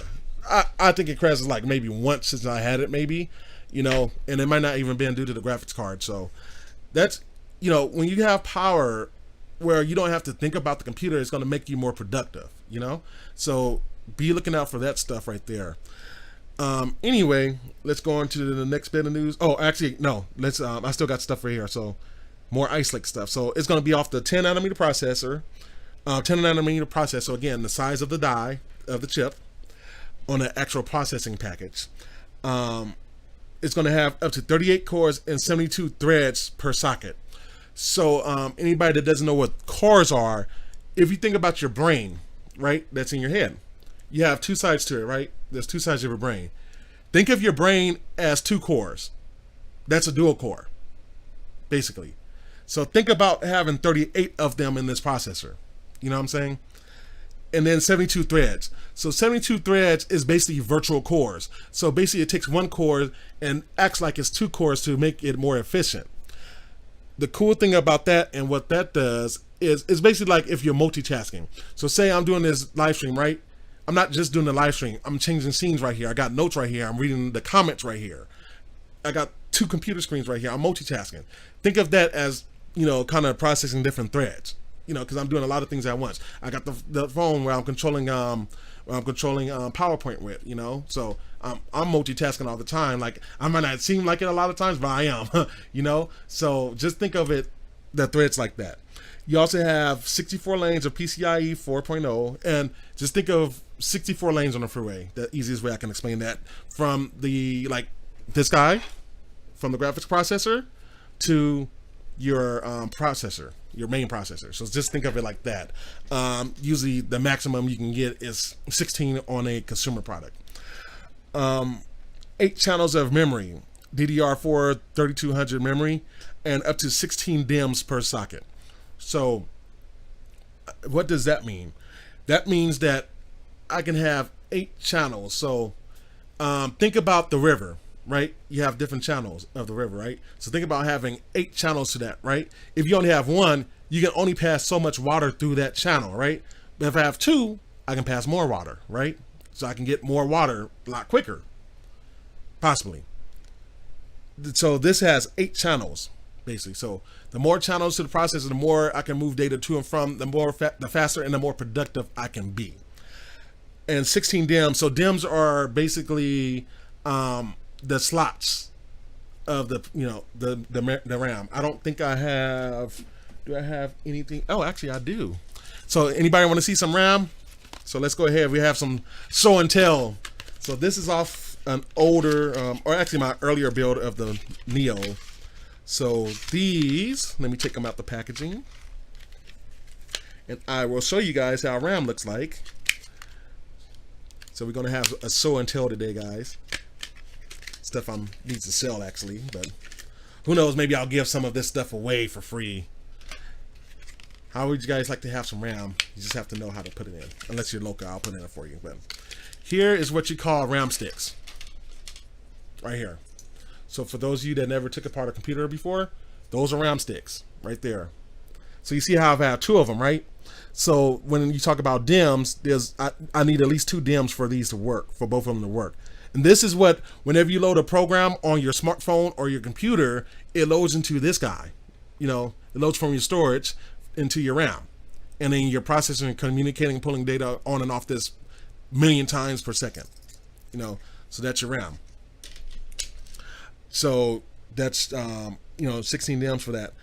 I think it crashes like maybe once since I had it, maybe, you know, and it might not even been due to the graphics card. So that's, you know, when you have power where you don't have to think about the computer, it's going to make you more productive, you know? So be looking out for that stuff right there. Anyway, let's go on to the next bit of news. Oh, actually, no, let's, I still got stuff right here. So more Ice Lake stuff. So it's going to be off the 10 nanometer processor. 10 nanometer processor. So again, the size of the die of the chip on the actual processing package. It's going to have up to 38 cores and 72 threads per socket. So anybody that doesn't know what cores are, if you think about your brain, right, that's in your head, you have two sides to it, right? There's two sides of your brain. Think of your brain as two cores. That's a dual core, basically. So think about having 38 of them in this processor. You know what I'm saying? And then 72 threads. So 72 threads is basically virtual cores. So basically it takes one core and acts like it's two cores to make it more efficient. The cool thing about that and what that does is it's basically like if you're multitasking. So say I'm doing this live stream, right? I'm not just doing the live stream. I'm changing scenes right here. I got notes right here. I'm reading the comments right here. I got two computer screens right here. I'm multitasking. Think of that as, you know, kind of processing different threads. You know, because I'm doing a lot of things at once. I got the phone where I'm controlling PowerPoint with, you know. So I'm multitasking all the time. Like, I might not seem like it a lot of times, but I am. You know. So just think of it, the threads like that. You also have 64 lanes of PCIe 4.0, and just think of 64 lanes on the freeway. The easiest way I can explain that, from the this guy, from the graphics processor to your processor, your main processor. So just think of it like that. Usually the maximum you can get is 16 on a consumer product. 8 channels of memory, DDR4 3200 memory, and up to 16 DIMMs per socket. So what does that mean? That means that I can have 8 channels. So think about the river, right? You have different channels of the river, right? So think about having 8 channels to that, right? If you only have one, you can only pass so much water through that channel, right? But if I have 2, I can pass more water, right? So I can get more water a lot quicker, possibly. So this has 8 channels, basically. So the more channels to the processor, the more I can move data to and from, the faster and the more productive I can be. And 16 DIMMs. So DIMMs are basically the slots of the, you know, the RAM. I don't think I have. Do I have anything? Oh, actually I do. So anybody want to see some RAM? So let's go ahead. We have some show and tell. So this is off an older, or actually my earlier build of the Neo. So these, let me take them out the packaging, and I will show you guys how RAM looks like. So we're gonna have a show and tell today, guys. Stuff I need to sell actually, but who knows? Maybe I'll give some of this stuff away for free. How would you guys like to have some RAM? You just have to know how to put it in. Unless you're local, I'll put it in for you. But here is what you call RAM sticks. Right here. So for those of you that never took apart a computer before, those are RAM sticks right there. So you see how I've had 2 of them, right? So when you talk about DIMMs, I need at least 2 DIMMs for these to work, for both of them to work. And this is what, whenever you load a program on your smartphone or your computer, it loads into this guy. You know, it loads from your storage into your RAM. And then you're processing and communicating and pulling data on and off this million times per second. You know, so that's your RAM. So that's, you know, 16 DIMMs for that.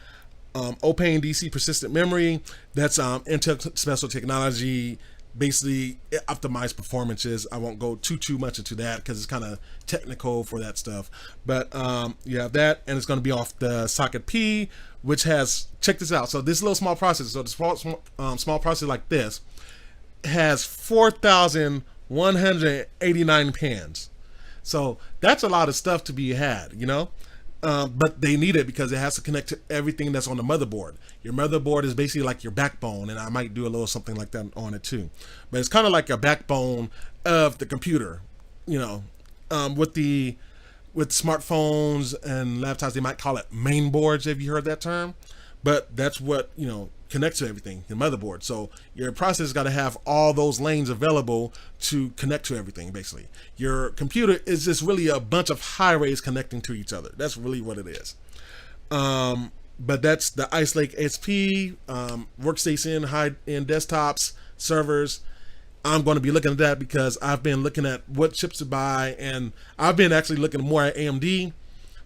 Opane DC persistent memory, that's Intel special technology, basically optimized performances. I won't go too much into that because it's kind of technical for that stuff. But you have that, and it's going to be off the socket P, which has, check this out. So this little small processor, so the small processor like this, has 4,189 pins. So that's a lot of stuff to be had, you know. But they need it because it has to connect to everything that's on the motherboard. Your motherboard is basically like your backbone, and I might do a little something like that on it too. But it's kind of like a backbone of the computer, you know. With smartphones and laptops, they might call it main boards. Have you heard that term? But that's what, you know, connects to everything, the motherboard. So your processor's got to have all those lanes available to connect to everything, basically. Your computer is just really a bunch of highways connecting to each other. That's really what it is. But that's the Ice Lake SP, workstation, high-end desktops, servers. I'm going to be looking at that because I've been looking at what chips to buy, and I've been actually looking more at AMD.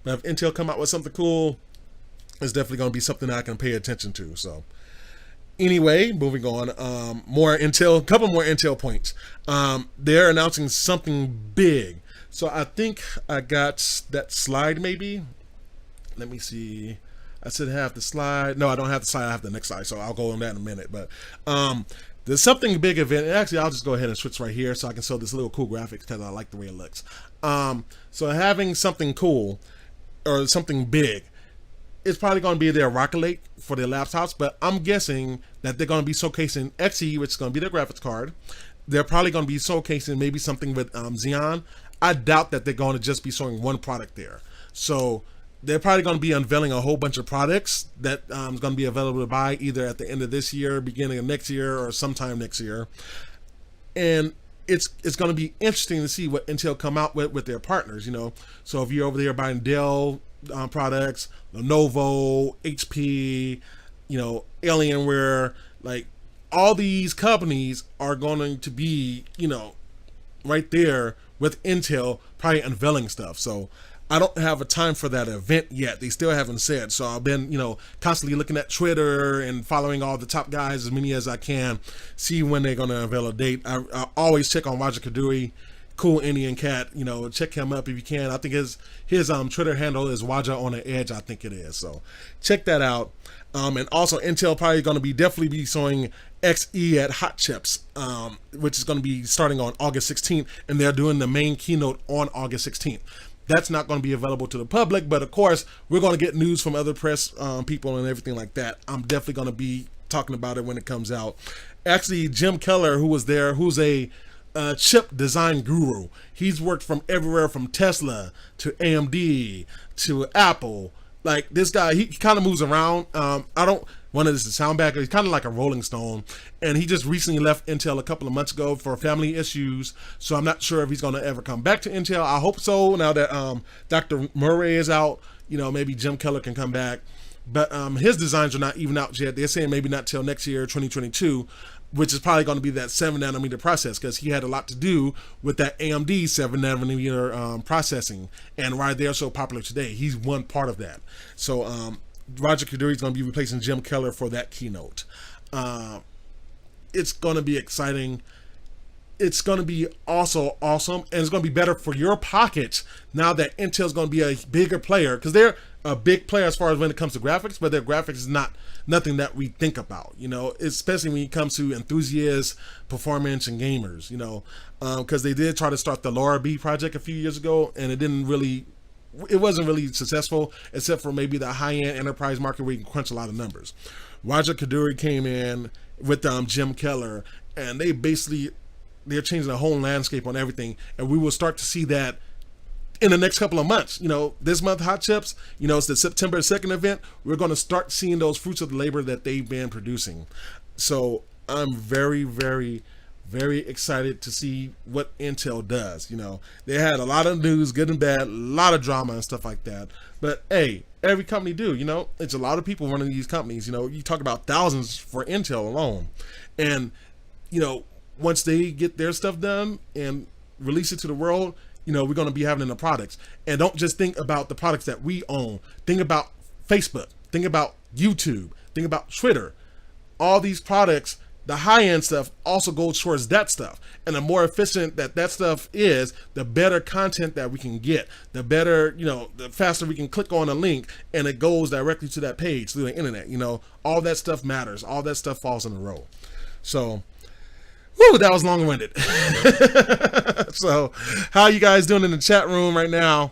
But if Intel come out with something cool, is definitely going to be something that I can pay attention to. So anyway, moving on, more Intel, a couple more Intel points. They're announcing something big. So I think I got that slide maybe. Let me see. I should have the slide. No, I don't have the slide. I have the next slide. So I'll go on that in a minute. But there's something big event. And actually, I'll just go ahead and switch right here so I can show this little cool graphics because I like the way it looks. So having something cool or something big, it's probably going to be their Rocket Lake for their laptops, but I'm guessing that they're going to be showcasing Xe, which is going to be their graphics card. They're probably going to be showcasing maybe something with Xeon. I doubt that they're going to just be showing one product there. So they're probably going to be unveiling a whole bunch of products that is going to be available to buy either at the end of this year, beginning of next year, or sometime next year. And it's going to be interesting to see what Intel come out with their partners, you know. So if you're over there buying Dell products, Lenovo, HP, you know, Alienware, like all these companies are going to be, you know, right there with Intel probably unveiling stuff. So I don't have a time for that event yet. They still haven't said. So I've been, you know, constantly looking at Twitter and following all the top guys as many as I can, see when they're going to unveil a date. I always check on Roger Kaduri, cool Indian cat. You know, check him up if you can. I think his Twitter handle is Waja on the Edge. I think it is. So check that out. And also Intel probably going to be definitely be showing Xe at Hot Chips, which is going to be starting on August 16th, and they're doing the main keynote on August 16th. That's not going to be available to the public, but of course we're going to get news from other press people and everything like that. I'm definitely going to be talking about it when it comes out. Actually, Jim Keller, who was there, who's a chip design guru, he's worked from everywhere from Tesla to AMD to Apple. Like this guy, he kind of moves around. I don't want this to sound bad, he's kind of like a Rolling Stone, and he just recently left Intel a couple of months ago for family issues. So I'm not sure if he's going to ever come back to Intel. I hope so. Now that Dr. Murray is out, you know, maybe Jim Keller can come back. But his designs are not even out yet. They're saying maybe not till next year, 2022. Which is probably going to be that 7nm process, because he had a lot to do with that AMD 7nm processing, and why they're so popular today. He's one part of that. So Roger Kaduri is going to be replacing Jim Keller for that keynote. It's going to be exciting. It's going to be also awesome, and it's going to be better for your pockets now that Intel's going to be a bigger player, because they're a big player as far as when it comes to graphics, but their graphics is not nothing that we think about, you know, especially when it comes to enthusiasts, performance, and gamers, you know, because they did try to start the Laura B project a few years ago, and it wasn't really successful, except for maybe the high-end enterprise market where you can crunch a lot of numbers. Roger Kaduri came in with Jim Keller, and they're changing the whole landscape on everything, and we will start to see that in the next couple of months. You know, this month, Hot Chips, you know, it's the September 2nd event. We're going to start seeing those fruits of the labor that they've been producing. So I'm very, very, very excited to see what Intel does. You know, they had a lot of news, good and bad, a lot of drama and stuff like that. But hey, every company do, you know, it's a lot of people running these companies. You know, you talk about thousands for Intel alone. And, you know, once they get their stuff done and release it to the world, you know, we're going to be having the products. And don't just think about the products that we own. Think about Facebook. Think about YouTube. Think about Twitter. All these products, the high-end stuff also goes towards that stuff. And the more efficient that stuff is, the better content that we can get. The better, you know, the faster we can click on a link and it goes directly to that page through the internet. You know, all that stuff matters. All that stuff falls in a row. So, whew, that was long-winded. So, how you guys doing in the chat room right now?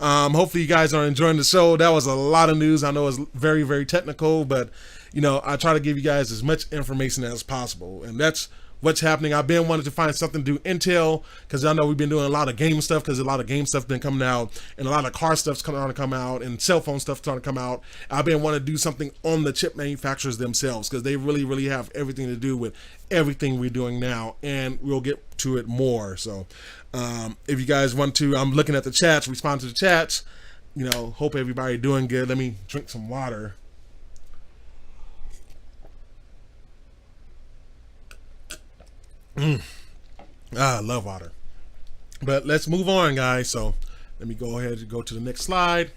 Hopefully you guys are enjoying the show. That was a lot of news. I know it's very, very technical, but, you know, I try to give you guys as much information as possible. And that's what's happening. I've been wanting to find something to do Intel, because I know we've been doing a lot of game stuff, because a lot of game stuff been coming out, and a lot of car stuff's trying to come out, and cell phone stuff's trying to come out. I've been wanting to do something on the chip manufacturers themselves, because they really, really have everything to do with everything we're doing now, and we'll get to it more. So if you guys want to, I'm looking at the chats, respond to the chats. You know, hope everybody doing good. Let me drink some water. I love water. But let's move on, guys. So let me go ahead and go to the next slide.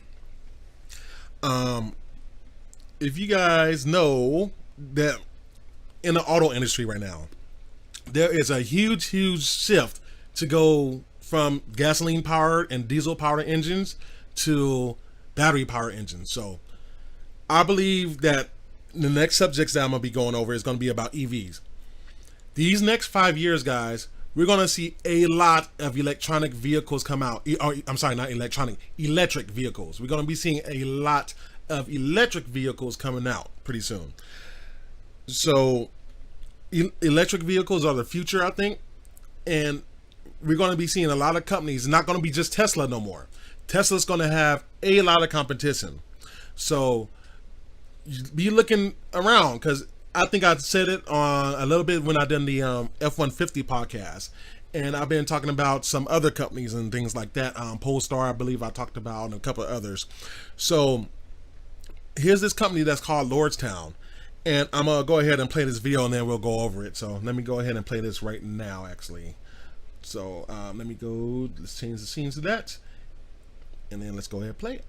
if you guys know that in the auto industry right now, there is a huge shift to go from gasoline powered and diesel powered engines to battery powered engines. So I believe that the next subjects that I'm going to be going over is going to be about EVs. These next 5 years, guys, we're going to see a lot of electronic vehicles come out. I'm sorry, not electronic, electric vehicles. We're going to be seeing a lot of electric vehicles coming out pretty soon. So electric vehicles are the future, I think. And we're going to be seeing a lot of companies, not going to be just Tesla no more. Tesla's going to have a lot of competition. So be looking around, because I think I said it on a little bit when I done the F-150 podcast, and I've been talking about some other companies and things like that. Polestar, I believe I talked about, and a couple of others. So here's this company that's called Lordstown, and I'm gonna go ahead and play this video, and then we'll go over it. So let me go ahead and play this right now, actually. So let me go. Let's change the scenes to that, and then let's go ahead and play it.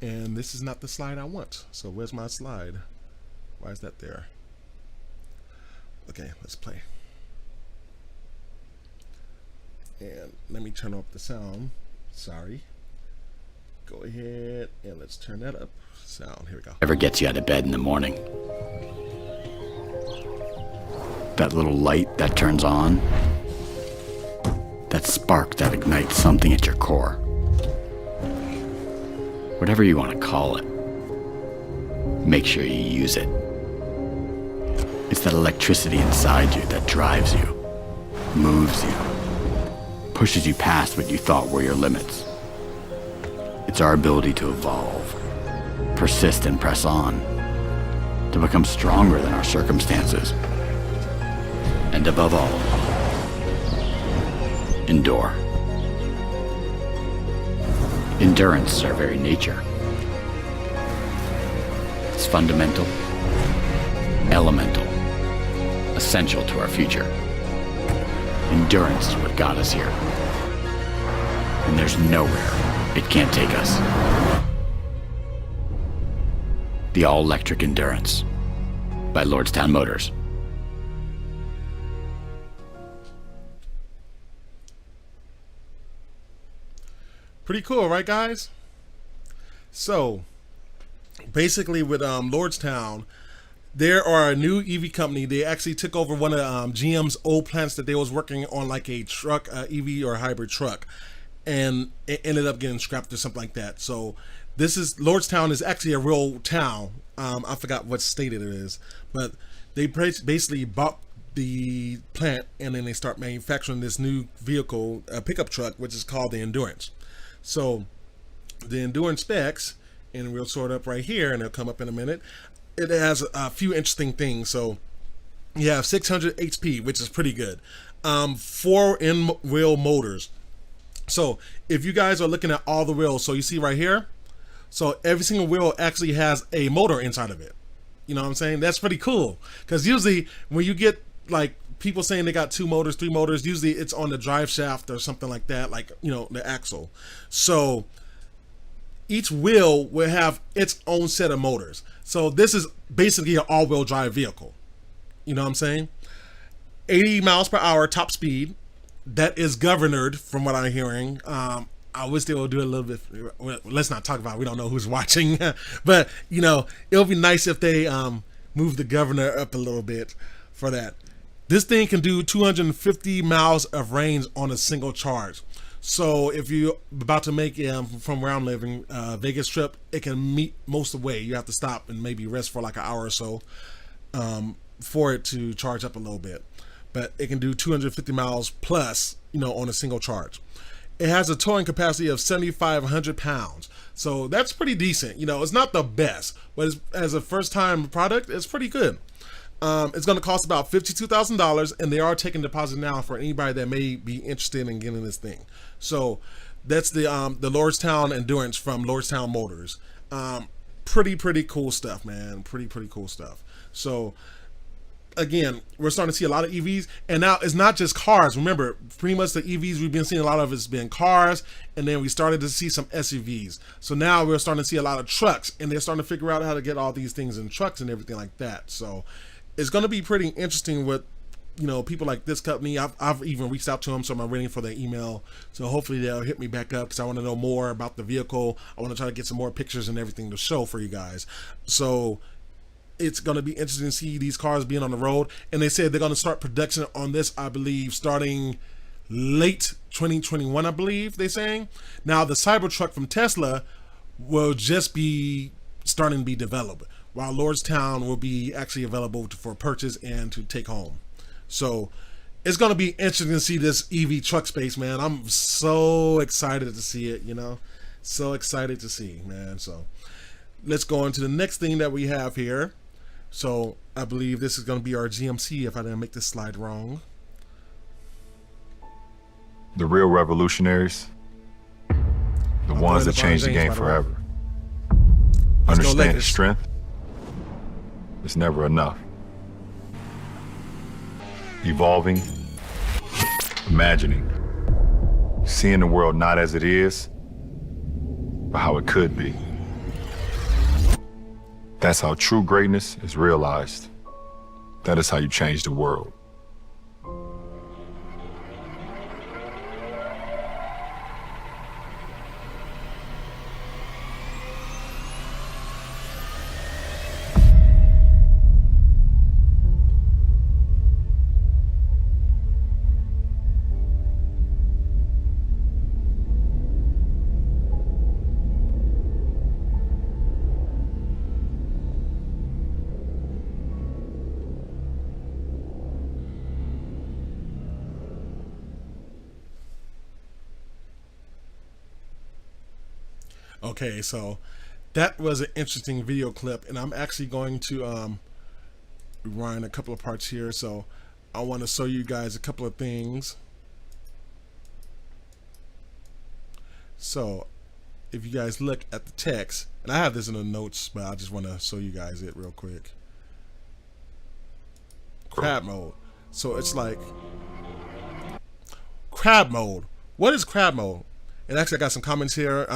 And this is not the slide I want. So where's my slide? Why is that there? Okay, let's play. And let me turn off the sound. Sorry. Go ahead and let's turn that up. Sound, here we go. Ever gets you out of bed in the morning? That little light that turns on? That spark that ignites something at your core? Whatever you want to call it, make sure you use it. It's that electricity inside you that drives you, moves you, pushes you past what you thought were your limits. It's our ability to evolve, persist and press on, to become stronger than our circumstances, and above all, endure. Endurance is our very nature. It's fundamental, elemental, essential to our future. Endurance is what got us here. And there's nowhere it can't take us. The all-electric Endurance by Lordstown Motors. Pretty cool, right, guys? So basically with Lordstown, there are a new EV company. They actually took over one of GM's old plants that they was working on, like a truck, EV or hybrid truck, and it ended up getting scrapped or something like that. So this is, Lordstown is actually a real town. I forgot what state it is, but they basically bought the plant and then they start manufacturing this new vehicle, a pickup truck, which is called the Endurance. So the Endurance specs, and we'll sort up right here and it'll come up in a minute. It has a few interesting things. So you have 600 HP, which is pretty good. 4 in-wheel motors. So if you guys are looking at all the wheels, so you see right here, so every single wheel actually has a motor inside of it. You know what I'm saying? That's pretty cool, because usually when you get like people saying they got 2 motors, 3 motors, usually it's on the drive shaft or something like that, like, you know, the axle. So each wheel will have its own set of motors. So this is basically an all-wheel drive vehicle. You know what I'm saying? 80 miles per hour top speed. That is governed from what I'm hearing. I wish they would do a little bit. Well, let's not talk about it. We don't know who's watching. But, you know, it'll be nice if they move the governor up a little bit for that. This thing can do 250 miles of range on a single charge. So if you're about to make from where I'm living, Vegas trip, it can meet most of the way. You have to stop and maybe rest for like an hour or so for it to charge up a little bit. But it can do 250 miles plus, you know, on a single charge. It has a towing capacity of 7,500 pounds. So that's pretty decent. You know, it's not the best, but as a first time product, it's pretty good. It's going to cost about $52,000, and they are taking deposit now for anybody that may be interested in getting this thing. So that's the Lordstown Endurance from Lordstown Motors. Pretty cool stuff, man. Pretty cool stuff. So again, we're starting to see a lot of EVs, and now it's not just cars. Remember, pretty much the EVs we've been seeing a lot of has been cars, and then we started to see some SUVs. So now we're starting to see a lot of trucks, and they're starting to figure out how to get all these things in trucks and everything like that. So it's going to be pretty interesting with, you know, people like this company. I've even reached out to them, so I'm waiting for their email. So hopefully they'll hit me back up because I want to know more about the vehicle. I want to try to get some more pictures and everything to show for you guys. So it's going to be interesting to see these cars being on the road. And they said they're going to start production on this, I believe, starting late 2021, I believe they're saying. Now, the Cybertruck from Tesla will just be starting to be developed, while Lordstown will be actually available for purchase and to take home. So it's going to be interesting to see this EV truck space, man. I'm so excited to see it, you know, so excited to see, man. So let's go on to the next thing that we have here. So I believe this is going to be our GMC, if I didn't make this slide wrong. The real revolutionaries, the ones that change the game forever. Understand strength is never enough. Evolving, imagining, seeing the world not as it is, but how it could be. That's how true greatness is realized. That is how you change the world. Okay, so that was an interesting video clip, and I'm actually going to rewind a couple of parts here. So I want to show you guys a couple of things. So if you guys look at the text, and I have this in the notes, but I just want to show you guys it real quick. Crab mode. So it's like crab mode. What is crab mode? And actually I got some comments here.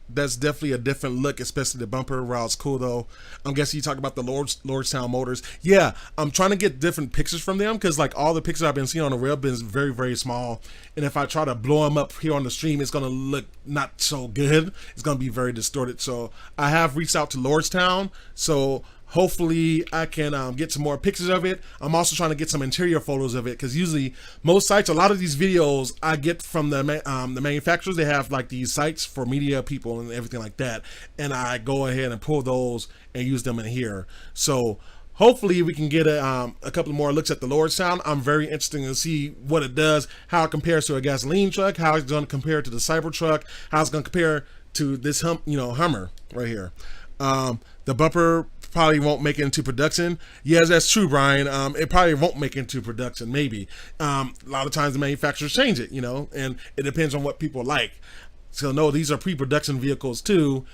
That's definitely a different look, especially the bumper. Wow, it's cool though. I'm guessing you talk about the Lordstown motors. Yeah, I'm trying to get different pictures from them because like all the pictures I've been seeing on the web is very, very small. And if I try to blow them up here on the stream, it's gonna look not so good. It's gonna be very distorted. So I have reached out to Lordstown. So hopefully I can get some more pictures of it. I'm also trying to get some interior photos of it because usually most sites, a lot of these videos I get from the manufacturers. They have like these sites for media people and everything like that, and I go ahead and pull those and use them in here. So hopefully we can get a couple more looks at the Lordstown. I'm very interested to see what it does, how it compares to a gasoline truck, how it's going to compare to the Cybertruck, how it's going to compare to this Hummer right here. The bumper probably won't make it into production. Yes, that's true, Brian. It probably won't make it into production, maybe. A lot of times the manufacturers change it, you know, and it depends on what people like. So no, these are pre-production vehicles too.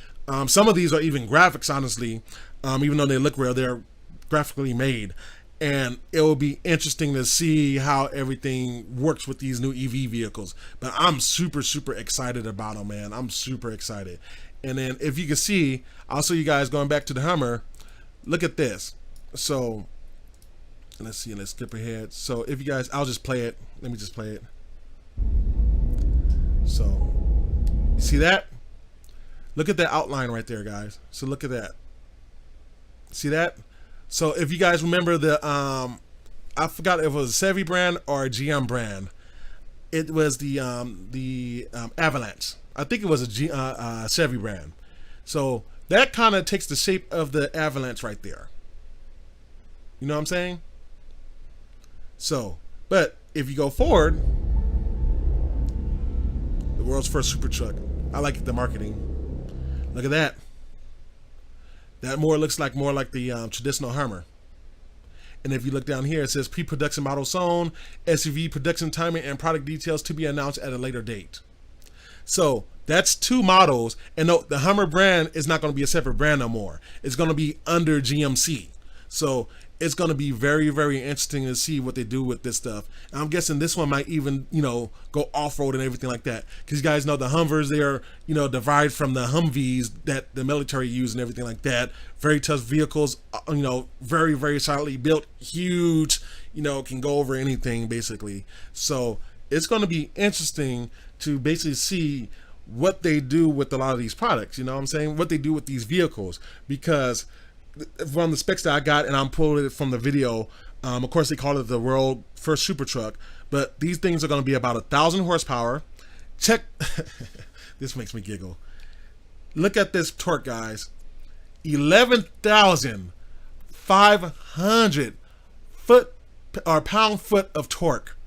Some of these are even graphics, honestly. Even though they look real, they're graphically made. And it will be interesting to see how everything works with these new EV vehicles. But I'm super, super excited about them, man. I'm super excited. And then if you can see, I'll show you guys going back to the Hummer. Look at this. So let's see, let's skip ahead. So if you guys, I'll just play it. Let me just play it. So you see that? Look at that outline right there, guys. So look at that. See that? So if you guys remember the I forgot if it was a Chevy brand or a GM brand. It was the Avalanche. I think it was a Chevy brand. So that kind of takes the shape of the Avalanche right there. You know what I'm saying? So, but if you go forward, the world's first super truck. I like the marketing. Look at that. That looks more like the traditional Hummer. And if you look down here, it says pre-production model shown, SUV production timing and product details to be announced at a later date. So that's two models, and no, the Hummer brand is not going to be a separate brand no more. It's going to be under GMC. So it's going to be very, very interesting to see what they do with this stuff. And I'm guessing this one might even, go off-road and everything like that. Because you guys know the Hummers, they are, derived from the Humvees that the military use and everything like that. Very tough vehicles, very, very solidly built, huge, can go over anything basically. So it's going to be interesting to basically see what they do with a lot of these products, you know what I'm saying? What they do with these vehicles, because from the specs that I got, and I'm pulling it from the video, of course they call it the world first super truck, but these things are going to be about 1,000 horsepower. Check, this makes me giggle. Look at this torque, guys. 11,500 foot or pound foot of torque.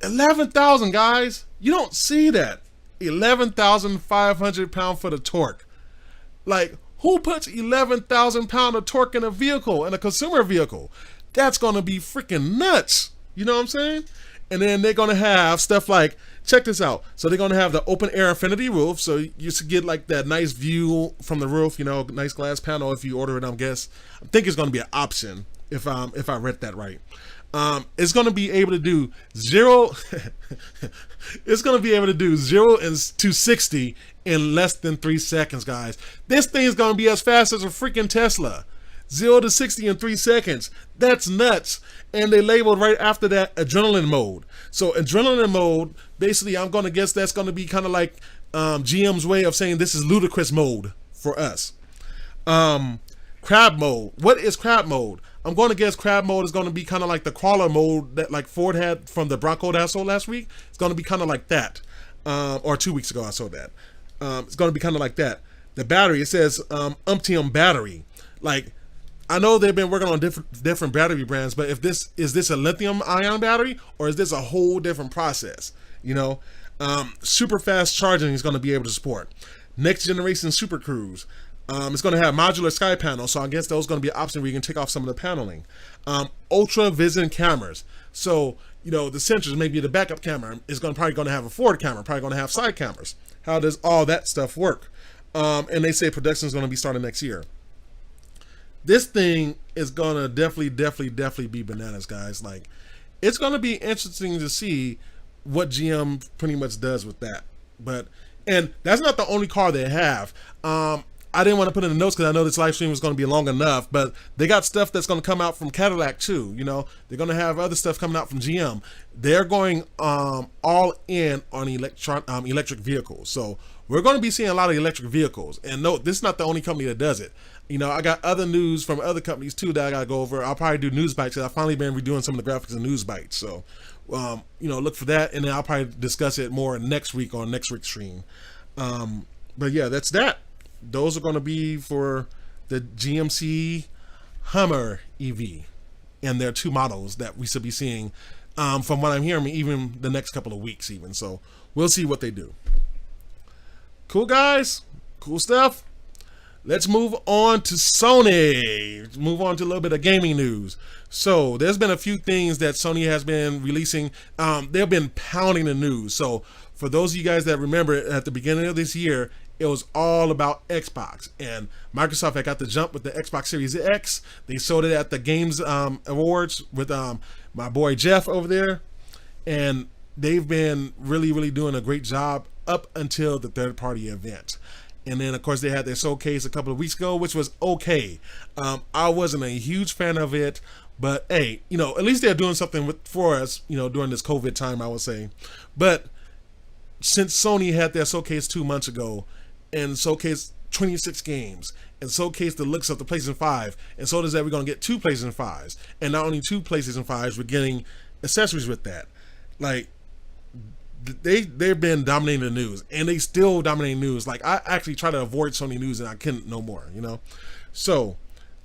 11,000, guys. You don't see that. 11,500 pound foot of torque. Like, who puts 11,000 pound of torque in a vehicle, in a consumer vehicle? That's going to be freaking nuts. You know what I'm saying? And then they're going to have stuff like, check this out. So they're going to have the open air infinity roof. So you should get like that nice view from the roof, nice glass panel if you order it, I think it's going to be an option if I read that right. It's going to be able to do zero. It's going to be able to do 0 to 60 in less than 3 seconds, guys. This thing is going to be as fast as a freaking Tesla. 0 to 60 in 3 seconds. That's nuts. And they labeled right after that adrenaline mode. So adrenaline mode, basically, I'm going to guess that's going to be kind of like GM's way of saying this is ludicrous mode for us. Crab mode. What is crab mode? I'm going to guess crab mode is going to be kind of like the crawler mode that like Ford had from the Bronco that I sold last week. It's going to be kind of like that. Or 2 weeks ago I sold that. It's going to be kind of like that. The battery, it says Umptium battery. Like, I know they've been working on different battery brands, but is this a lithium ion battery or is this a whole different process? Super fast charging is going to be able to support. Next generation Super Cruise. It's going to have modular sky panels, so I guess those are going to be an option where you can take off some of the paneling. Ultra vision cameras. So, the sensors, maybe the backup camera is probably going to have a forward camera, probably going to have side cameras. How does all that stuff work? And they say production is going to be starting next year. This thing is going to definitely be bananas, guys. Like, it's going to be interesting to see what GM pretty much does with that. And that's not the only car they have. I didn't want to put in the notes because I know this live stream was going to be long enough, but they got stuff that's going to come out from Cadillac too. They're going to have other stuff coming out from GM. They're going all in on electric vehicles. So we're going to be seeing a lot of electric vehicles. And no, this is not the only company that does it. I got other news from other companies too that I got to go over. I'll probably do news bites because I've finally been redoing some of the graphics in news bites. So, look for that. And then I'll probably discuss it more next week on next week's stream. But yeah, that's that. Those are going to be for the GMC Hummer EV and their 2 models that we should be seeing from what I'm hearing, even the next couple of weeks even. So we'll see what they do. Cool, guys. Cool stuff. Let's move on to Sony. Move on to a little bit of gaming news. So there's been a few things that Sony has been releasing. They've been pounding the news. So for those of you guys that remember, at the beginning of this year, it was all about Xbox, and Microsoft had got the jump with the Xbox Series X. They showed it at the Games Awards with my boy Jeff over there, and they've been really doing a great job up until the third-party event. And then, of course, they had their showcase a couple of weeks ago, which was okay. I wasn't a huge fan of it, but hey, at least they're doing something for us, during this COVID time, I would say. But since Sony had their showcase 2 months ago, and showcased 26 games, and showcased the looks of the PlayStation 5, and so does that we're going to get 2 PlayStation 5s, and not only 2 PlayStation 5s, we're getting accessories with that. Like, they've been dominating the news, and they still dominate news. Like, I actually try to avoid Sony news, and I couldn't no more, So,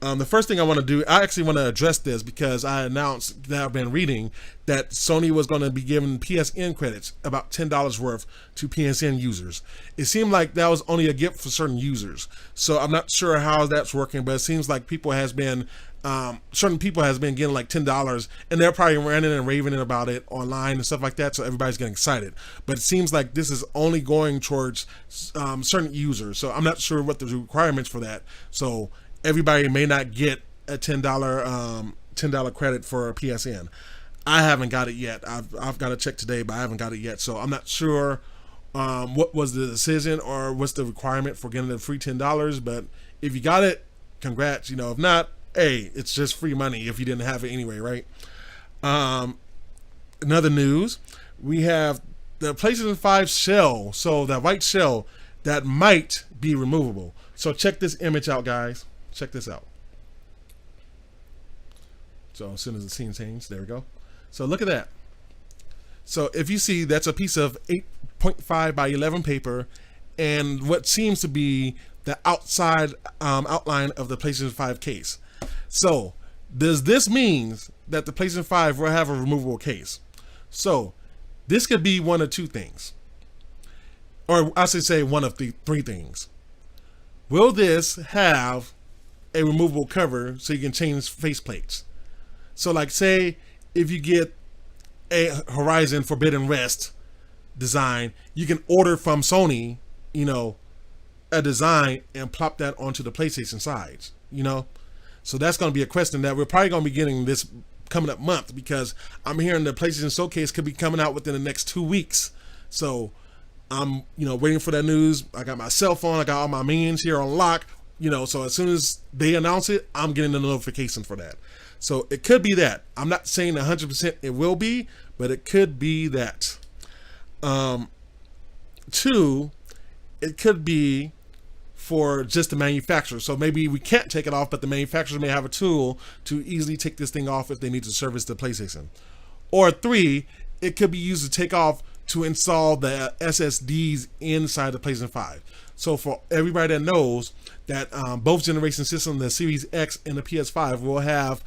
the first thing I want to do, I actually want to address this because I announced that I've been reading that Sony was going to be giving PSN credits, about $10 worth, to PSN users. It seemed like that was only a gift for certain users. So I'm not sure how that's working, but it seems like certain people has been getting like $10, and they're probably ranting and raving about it online and stuff like that, so everybody's getting excited. But it seems like this is only going towards certain users. So I'm not sure what the requirements for that. So everybody may not get a $10 $10 credit for a PSN. I haven't got it yet. I've got to check today, but I haven't got it yet. So I'm not sure what was the decision or what's the requirement for getting the free $10. But if you got it, congrats. If not, hey, it's just free money if you didn't have it anyway, right? Another news, we have the PlayStation 5 shell. So that white shell that might be removable. So check this image out, guys. Check this out. So as soon as the scene changes, there we go. So look at that. So if you see, that's a piece of 8.5 by 11 paper and what seems to be the outside outline of the PlayStation 5 case. So does this mean that the PlayStation 5 will have a removable case? So this could be one of two things. Or I should say one of the three things. Will this have a removable cover so you can change faceplates? So like say if you get a Horizon Forbidden West design, you can order from Sony, a design and plop that onto the PlayStation sides, So that's going to be a question that we're probably going to be getting this coming up month, because I'm hearing the PlayStation Showcase could be coming out within the next 2 weeks. So I'm, waiting for that news. I got my cell phone. I got all my minions here on lock, so as soon as they announce it, I'm getting the notification for that. So it could be that. I'm not saying 100% it will be, but it could be that. Two, it could be for just the manufacturer. So maybe we can't take it off, but the manufacturers may have a tool to easily take this thing off if they need to service the PlayStation. Or three, it could be used to take off to install the SSDs inside the PlayStation 5. So for everybody that knows that both generation systems, the Series X and the PS5, will have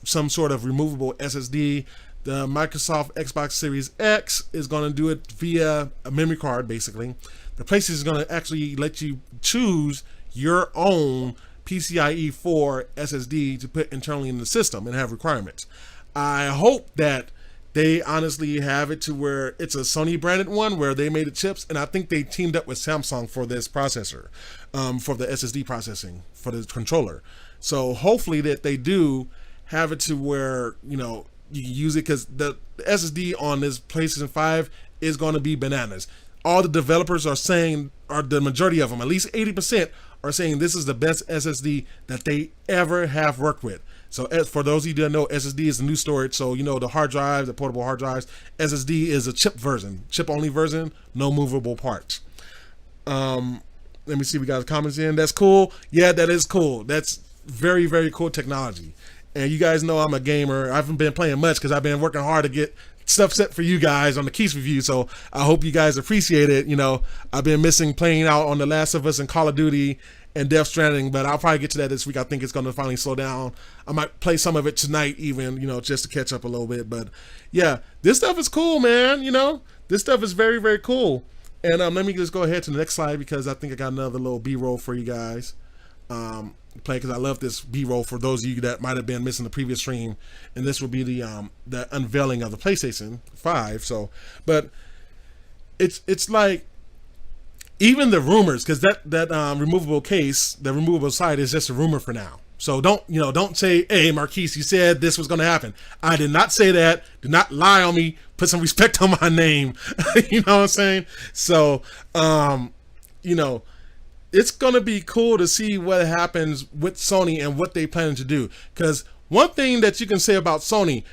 some sort of removable SSD. The Microsoft Xbox Series X is going to do it via a memory card, basically. The PlayStation is going to actually let you choose your own PCIe 4 SSD to put internally in the system and have requirements. I hope that they honestly have it to where it's a Sony branded one where they made the chips, and I think they teamed up with Samsung for this processor, for the SSD processing, for the controller. So hopefully that they do have it to where, you can use it, because the SSD on this PlayStation 5 is going to be bananas. All the developers are saying, or the majority of them, at least 80%, are saying this is the best SSD that they ever have worked with. So for those of you that know, SSD is the new storage. So, the hard drive, the portable hard drives, SSD is a chip version, chip only version, no movable parts. Let me see, we got the comments in. That's cool. Yeah, that is cool. That's very, very cool technology. And you guys know I'm a gamer. I haven't been playing much because I've been working hard to get stuff set for you guys on the Keyse review. So I hope you guys appreciate it. I've been missing playing out on The Last of Us and Call of Duty and Death Stranding, but I'll probably get to that this week. I think it's going to finally slow down. I might play some of it tonight even, just to catch up a little bit. But yeah, this stuff is cool, man. This stuff is very, very cool. And let me just go ahead to the next slide, because I think I got another little B-roll for you guys. Play, because I love this B-roll for those of you that might have been missing the previous stream, and this will be the unveiling of the PlayStation 5. So, but it's like, even the rumors, because that removable case, the removable side, is just a rumor for now. So don't say, hey, Marquise, you said this was going to happen. I did not say that. Do not lie on me. Put some respect on my name. You know what I'm saying? So, it's going to be cool to see what happens with Sony and what they plan to do. Because one thing that you can say about Sony,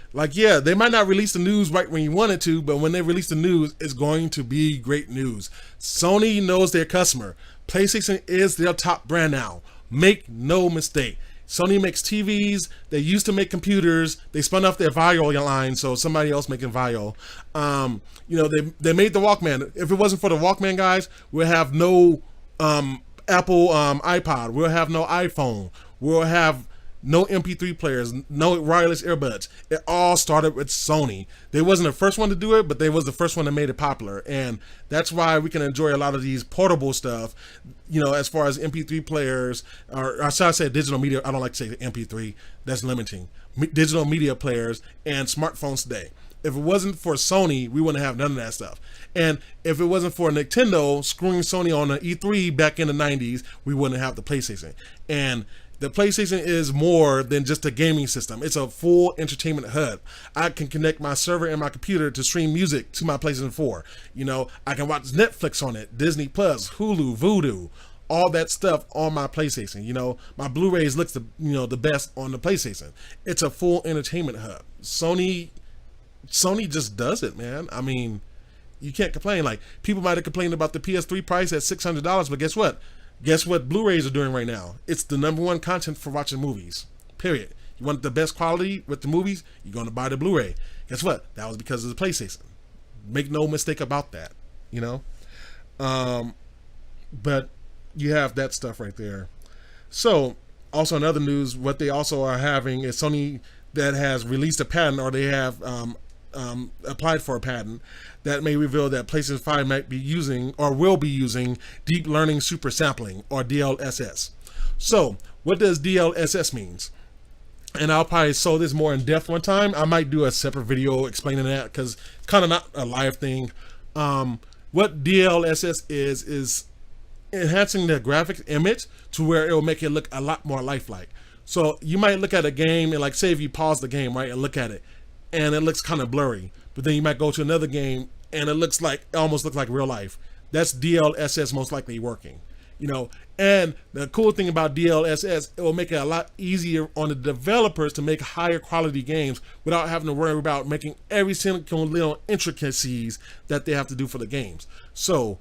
they might not release the news right when you want it to, but when they release the news, it's going to be great news. Sony knows their customer. PlayStation is their top brand now. Make no mistake. Sony makes TVs. They used to make computers. They spun off their Vaio line, so somebody else making Vaio. They made the Walkman. If it wasn't for the Walkman, guys, we'll have no Apple iPod. We'll have no iPhone. We'll have no MP3 players, no wireless earbuds. It all started with Sony. They wasn't the first one to do it, but they was the first one that made it popular. And that's why we can enjoy a lot of these portable stuff, as far as MP3 players, or should I say digital media? I don't like to say MP3. That's limiting. Digital media players and smartphones today. If it wasn't for Sony, we wouldn't have none of that stuff. And if it wasn't for Nintendo screwing Sony on the E3 back in the 90s, we wouldn't have the PlayStation. And The PlayStation is more than just a gaming system. It's a full entertainment hub. I can connect my server and my computer to stream music to my PlayStation 4. You know, I can watch Netflix on it, Disney Plus, Hulu, Vudu, all that stuff on my PlayStation. You know, my Blu-rays looks the best on the PlayStation. It's a full entertainment hub. Sony just does it, man. I mean, you can't complain. Like, people might have complained about the PS3 price at $600, but guess what? Guess what Blu-rays are doing right now? It's the #1 content for watching movies. Period. You want the best quality with the movies, you're going to buy the Blu-ray. Guess what? That was because of the PlayStation. Make no mistake about that, you know? But you have that stuff right there. So, also in other news, what they also are having is Sony that has released a patent, or they have applied for a patent that may reveal that PlayStation 5 might be using or will be using deep learning super sampling, or DLSS. So what does DLSS means? And I'll probably show this more in depth one time. I might do a separate video explaining that, because it's kind of not a live thing. What DLSS is enhancing the graphics image to where it will make it look a lot more lifelike. So you might look at a game and, like, say if you pause the game, right, and look at it, and it looks kind of blurry, but then you might go to another game and it almost looks like real life. That's DLSS most likely working, you know. And the cool thing about DLSS, it will make it a lot easier on the developers to make higher quality games without having to worry about making every single little intricacies that they have to do for the games. So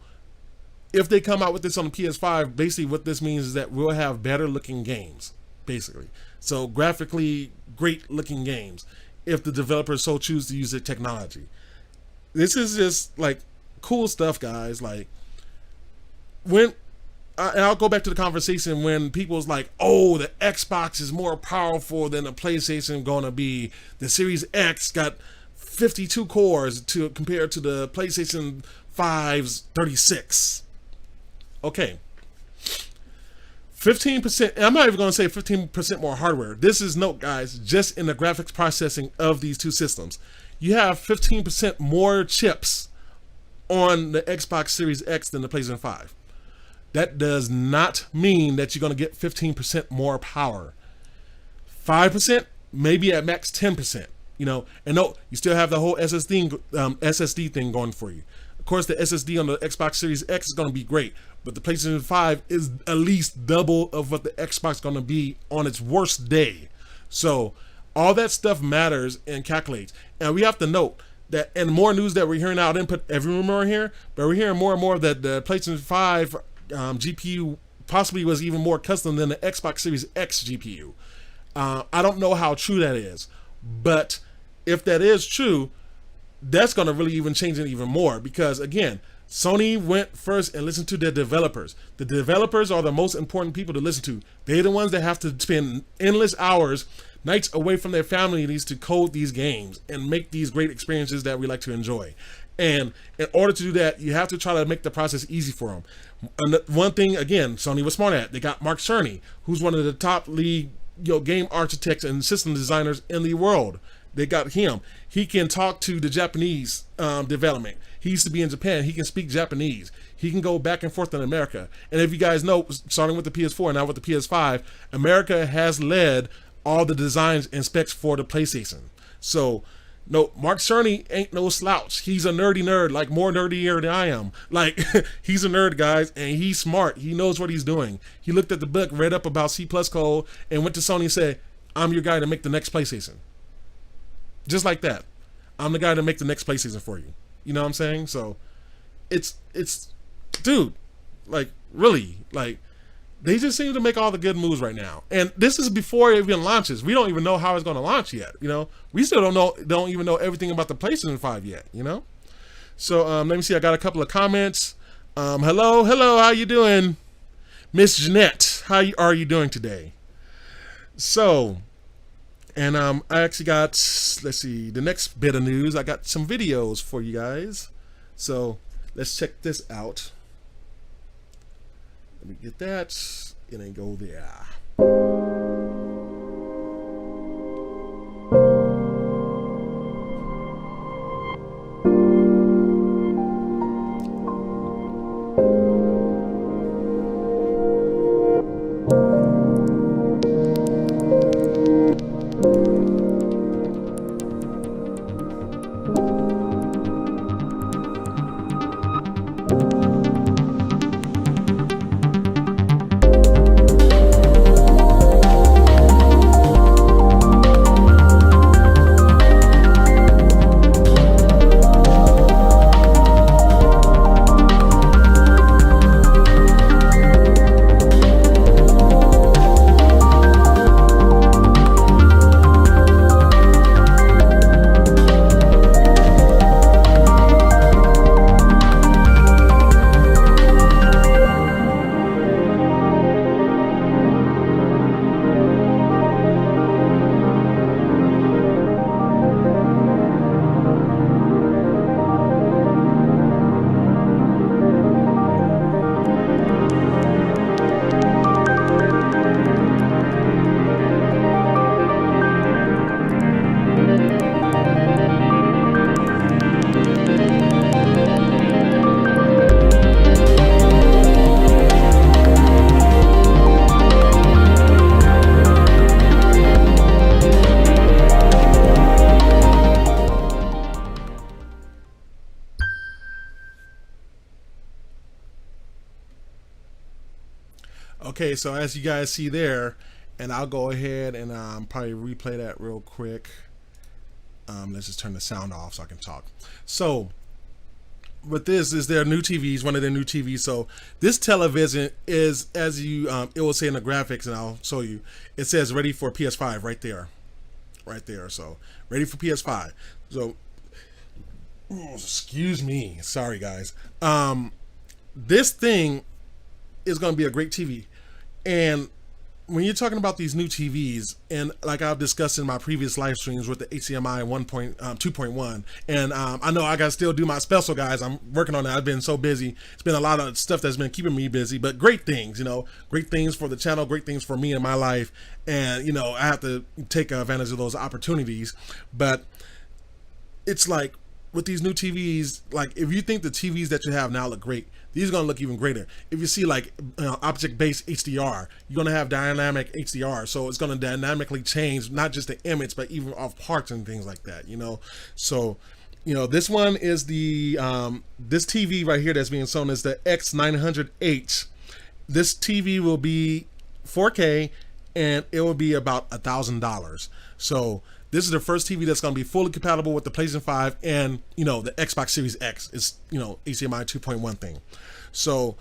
if they come out with this on the PS5, basically what this means is that we'll have better looking games, basically. So graphically great looking games, if the developers so choose to use the technology. This is just like cool stuff, guys. Like, and I'll go back to the conversation when people's like, oh, the Xbox is more powerful than the PlayStation gonna be. The Series X got 52 cores compared to the PlayStation 5's 36. Okay. 15%, I'm not even going to say 15% more hardware. This is, note guys, just in the graphics processing of these two systems. You have 15% more chips on the Xbox Series X than the PlayStation 5. That does not mean that you're going to get 15% more power. 5%, maybe at max 10%, you know. And no, you still have the whole SSD thing going for you. Of course, the SSD on the Xbox Series X is going to be great, but the PlayStation 5 is at least double of what the Xbox is going to be on its worst day. So all that stuff matters and calculates. And we have to note that, and more news that we're hearing out, I didn't put every rumor here, but we're hearing more and more that the PlayStation 5 GPU possibly was even more custom than the Xbox Series X GPU. I don't know how true that is, but if that is true, that's going to really even change it even more, because again, Sony went first and listened to their developers. The developers are the most important people to listen to. They're the ones that have to spend endless hours, nights away from their families to code these games and make these great experiences that we like to enjoy. And in order to do that, you have to try to make the process easy for them. And one thing, again, Sony was smart at, they got Mark Cerny, who's one of the top league game architects and system designers in the world. They got him. He can talk to the Japanese development. He used to be in Japan. He can speak Japanese. He can go back and forth in America. And if you guys know, starting with the PS4 and now with the PS5, America has led all the designs and specs for the PlayStation. So, no, Mark Cerny ain't no slouch. He's a nerdy nerd, like more nerdier than I am. Like, he's a nerd, guys, and he's smart. He knows what he's doing. He looked at the book, read up about C+ code, and went to Sony and said, I'm your guy to make the next PlayStation. Just like that. I'm the guy to make the next PlayStation for you. You know what I'm saying? So it's dude, like, really, like, they just seem to make all the good moves right now. And this is before it even launches. We don't even know how it's going to launch yet, you know? We still don't even know everything about the PlayStation 5 yet, you know? So let me see, I got a couple of comments. Hello, how you doing? Miss Jeanette, how are you doing today? So, and I actually got, let's see, the next bit of news, I got some videos for you guys. So let's check this out. Let me get that, and then go there. Okay, so as you guys see there, and I'll go ahead and probably replay that real quick. Let's just turn the sound off so I can talk. So what this is, their new TVs, one of their new TVs. So this television is, as you it will say in the graphics, and I'll show you, it says ready for PS5 right there. So ready for PS5. So excuse me, sorry guys. This thing is going to be a great TV. And when you're talking about these new TVs, and like I've discussed in my previous live streams with the HDMI 2.1, and I know I got to still do my special, guys. I'm working on that. I've been so busy. It's been a lot of stuff that's been keeping me busy, but great things, great things for the channel, great things for me in my life. And, I have to take advantage of those opportunities. But it's like with these new TVs, like if you think the TVs that you have now look great, these are going to look even greater. If you see like object-based HDR, you're going to have dynamic HDR. So it's going to dynamically change not just the image, but even off parts and things like that, So, this one is the, this TV right here that's being shown is the X900H. This TV will be 4K and it will be about $1,000. So this is the first TV that's going to be fully compatible with the PlayStation 5 and, the Xbox Series X. It's, HDMI 2.1 thing. So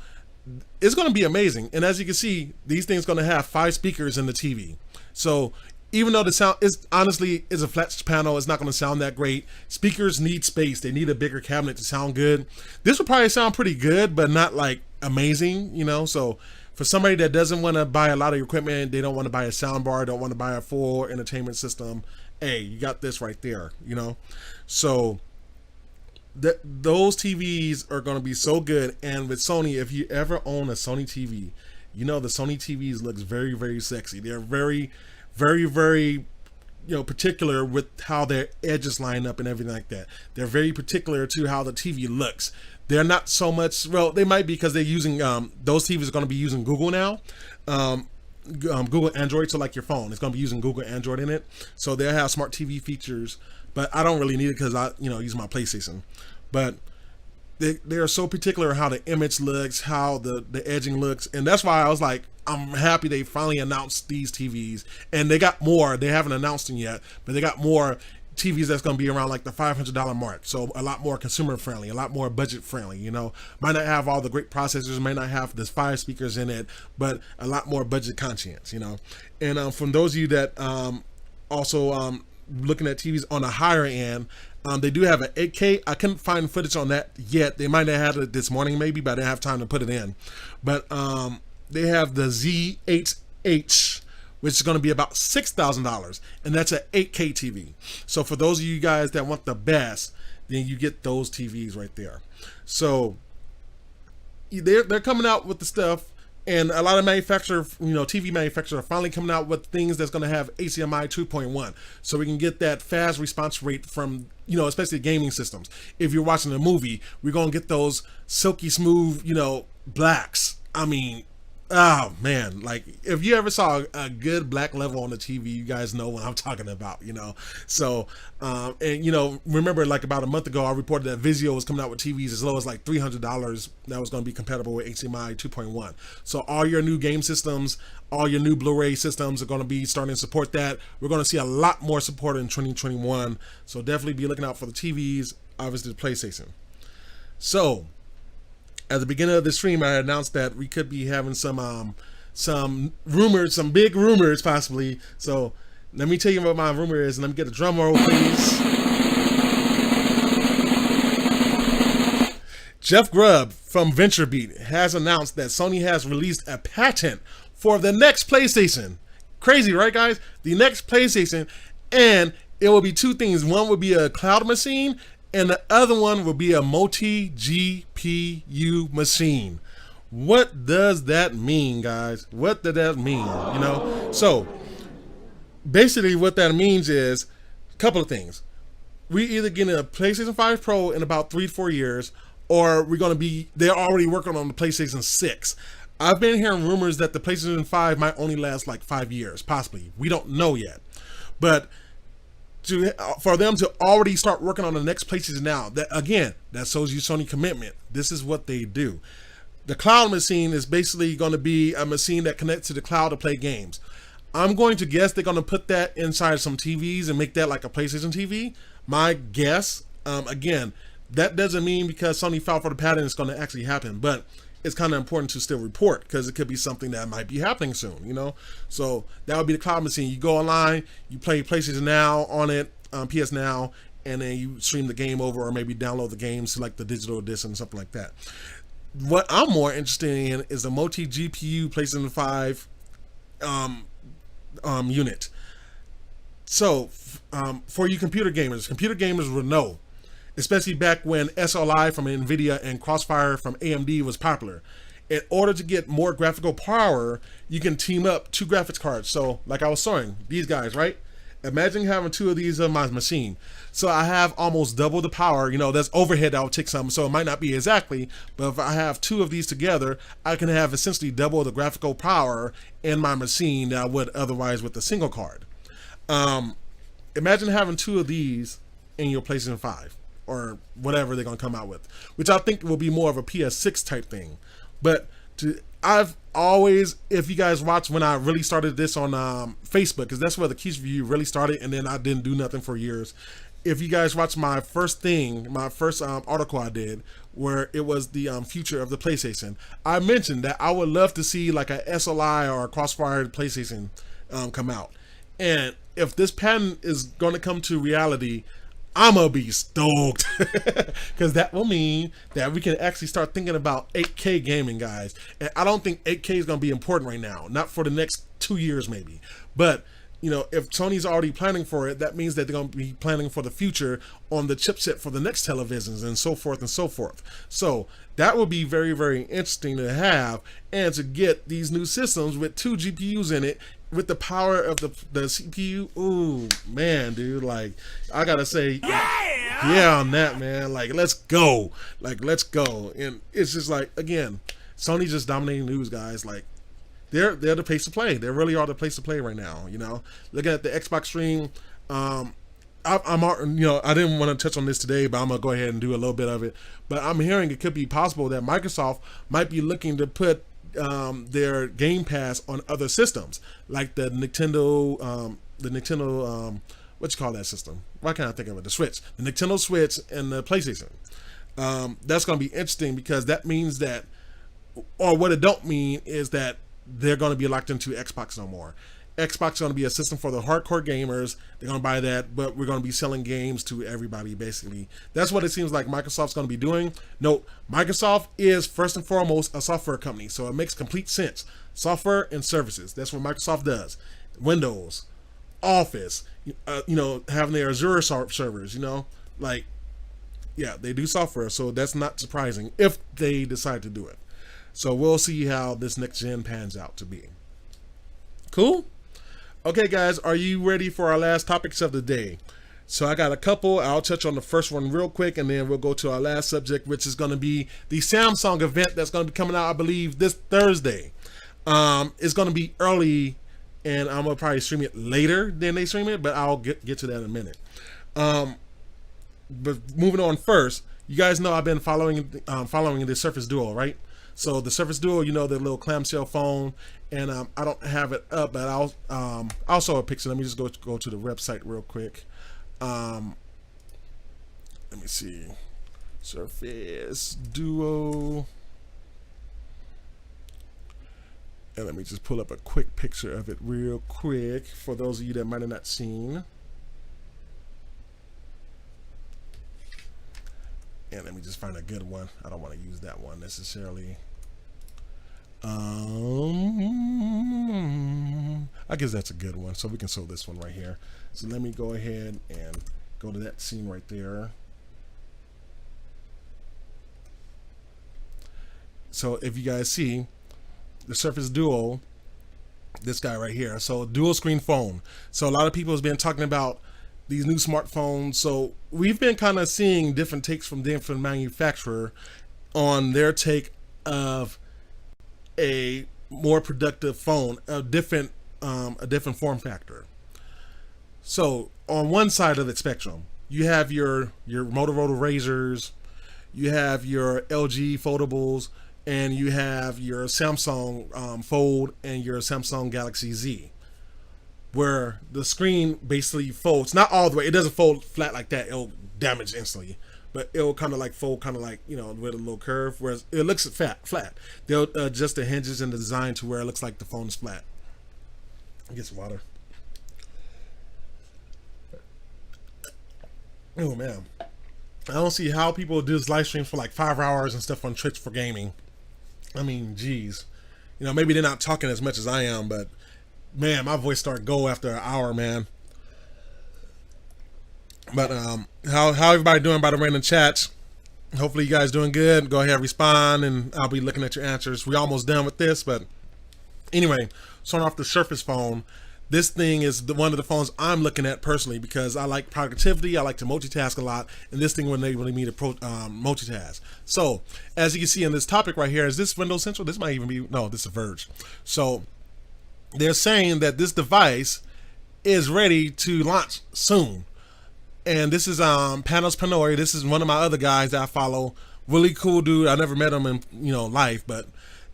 it's going to be amazing. And as you can see, these things going to have 5 speakers in the TV. So even though the sound is honestly is a flat panel, it's not going to sound that great. Speakers need space. They need a bigger cabinet to sound good. This will probably sound pretty good, but not like amazing, So for somebody that doesn't want to buy a lot of equipment, they don't want to buy a sound bar, don't want to buy a full entertainment system, hey, you got this right there, So those TVs are going to be so good. And with Sony, if you ever own a Sony TV, the Sony TVs looks very, very sexy. They're very, very, very, particular with how their edges line up and everything like that. They're very particular to how the TV looks. They're not so much, well, they might be because they're using, those TVs are going to be using Google now. Google Android, so like your phone, it's going to be using Google Android in it. So they'll have smart TV features, but I don't really need it because I, use my PlayStation. But they are so particular how the image looks, how the edging looks, and that's why I was like, I'm happy they finally announced these TVs, and they got more. They haven't announced them yet, but they got more TVs that's going to be around like the $500 mark. So a lot more consumer friendly, a lot more budget friendly, might not have all the great processors, might not have this 5 speakers in it, but a lot more budget conscience, And from those of you that also looking at TVs on a higher end, they do have an 8K. I couldn't find footage on that yet. They might have had it this morning maybe, but I didn't have time to put it in. But they have the Z8H, which is going to be about $6,000, and that's an 8K TV. So for those of you guys that want the best, then you get those TVs right there. So they're coming out with the stuff, and a lot of manufacturers, TV manufacturers are finally coming out with things that's going to have HDMI 2.1, so we can get that fast response rate from, especially gaming systems. If you're watching a movie, we're going to get those silky smooth, blacks. I mean, oh man, like if you ever saw a good black level on the TV, you guys know what I'm talking about, So, and remember like about a month ago, I reported that Vizio was coming out with TVs as low as like $300 that was going to be compatible with HDMI 2.1. So all your new game systems, all your new Blu-ray systems are going to be starting to support that. We're going to see a lot more support in 2021. So definitely be looking out for the TVs, obviously the PlayStation. So at the beginning of the stream, I announced that we could be having some rumors, some big rumors possibly. So let me tell you what my rumor is, and let me get a drum roll, please. Jeff Grubb from VentureBeat has announced that Sony has released a patent for the next PlayStation. Crazy, right, guys? The next PlayStation, and it will be 2 things. One will be a cloud machine, and the other one will be a multi-GPU machine. What does that mean, guys? What does that mean? So basically what that means is a couple of things. We either get a PlayStation 5 Pro in about 3 to 4 years, or they're already working on the PlayStation 6. I've been hearing rumors that the PlayStation 5 might only last like 5 years, possibly. We don't know yet. But for them to already start working on the next PlayStation now, that again, that shows you Sony commitment. This is what they do. The cloud machine is basically going to be a machine that connects to the cloud to play games. I'm going to guess they're going to put that inside some TVs and make that like a PlayStation TV. My guess. Again, that doesn't mean because Sony filed for the patent it's going to actually happen, but it's kind of important to still report because it could be something that might be happening soon, you know? So that would be the cloud machine. You go online, you play PlayStation Now on it, PS Now, and then you stream the game over or maybe download the games to like the digital edition, something like that. What I'm more interested in is the multi-GPU PlayStation 5 unit. So for you computer gamers will know, especially back when SLI from Nvidia and Crossfire from AMD was popular. In order to get more graphical power, you can team up two graphics cards. So like I was showing, these guys, right? Imagine having two of these on my machine. So I have almost double the power. You know, there's overhead that will take some, so it might not be exactly, but if I have two of these together, I can have essentially double the graphical power in my machine that I would otherwise with a single card. Imagine having two of these in your PlayStation 5 or whatever they're going to come out with, which I think will be more of a PS6 type thing. But I've always, if you guys watch when I really started this on Facebook, because that's where the Keyse review really started, and then I didn't do nothing for years. If you guys watch my first article I did, where it was the future of the PlayStation, I mentioned that I would love to see like a SLI or a Crossfire PlayStation come out. And if this patent is going to come to reality, I'm gonna be stoked because that will mean that we can actually start thinking about 8K gaming, guys. And I don't think 8K is gonna be important right now, not for the next 2 years maybe. But you know, if Sony's already planning for it, that means that they're gonna be planning for the future on the chipset for the next televisions and so forth and so forth. So that would be very, very interesting to have and to get these new systems with 2 GPUs in it. With the power of the CPU, ooh, man, dude, like, I gotta say, yeah on that, man. Like, let's go. And it's just like, again, Sony's just dominating news, guys. Like, they're the place to play. They really are the place to play right now, you know? Looking at the Xbox stream, I'm you know, I didn't want to touch on this today, but I'm gonna go ahead and do a little bit of it. But I'm hearing it could be possible that Microsoft might be looking to put their Game Pass on other systems, like the Nintendo, what you call that system? Why can't I think of it? The Switch, the Nintendo Switch, and the PlayStation. That's going to be interesting because that means that, or what it don't mean is that they're going to be locked into Xbox no more. Xbox is going to be a system for the hardcore gamers. They're going to buy that, but we're going to be selling games to everybody, basically. That's what it seems like Microsoft's going to be doing. Note, Microsoft is first and foremost a software company, so it makes complete sense. Software and services. That's what Microsoft does. Windows, Office, you know, having their Azure servers, you know, like, yeah, they do software, so that's not surprising if they decide to do it. So we'll see how this next gen pans out to be. Cool? Okay, guys, are you ready for our last topics of the day? So I got a couple. I'll touch on the first one real quick, and then we'll go to our last subject, which is going to be the Samsung event that's going to be coming out, I believe, this Thursday. It's going to be early, and I'm going to probably stream it later than they stream it, but I'll get to that in a minute. But moving on first, you guys know I've been following the Surface Duo, right? So the Surface Duo, you know, the little clamshell phone, and I don't have it up, but I'll show a picture. Let me just go to the website real quick. Let me see, Surface Duo, and let me just pull up a quick picture of it real quick for those of you that might have not seen. And let me just find a good one. I don't want to use that one necessarily. I guess that's a good one. So we can show this one right here. So let me go ahead and go to that scene right there. So if you guys see the Surface Duo, this guy right here. So dual screen phone. So a lot of people has been talking about these new smartphones. So we've been kind of seeing different takes from different manufacturer on their take of a more productive phone, a different form factor. So on one side of the spectrum, you have your Motorola Razrs, you have your LG foldables, and you have your Samsung Fold and your Samsung Galaxy Z, where the screen basically folds, not all the way, it doesn't fold flat like that, it'll damage instantly, but it'll kind of like fold kind of like, you know, with a little curve, whereas it looks flat. They'll adjust the hinges and the design to where it looks like the phone is flat. Get some water. Oh man, I don't see how people do this live streams for like 5 hours and stuff on Twitch for gaming. I mean, geez, you know, maybe they're not talking as much as I am, but man, my voice started go after an hour, man. But how everybody doing, by the way, in the chats? Hopefully you guys doing good. Go ahead, respond, and I'll be looking at your answers. We're almost done with this, but anyway, starting off the Surface phone. This thing is one of the phones I'm looking at personally because I like productivity. I like to multitask a lot, and this thing will enable me to multitask. So, as you can see in this topic right here, is this Windows Central? This might even be, no, this is Verge. So, they're saying that this device is ready to launch soon. And this is Panos Panori. This is one of my other guys that I follow. Really cool dude. I never met him in, you know, life, but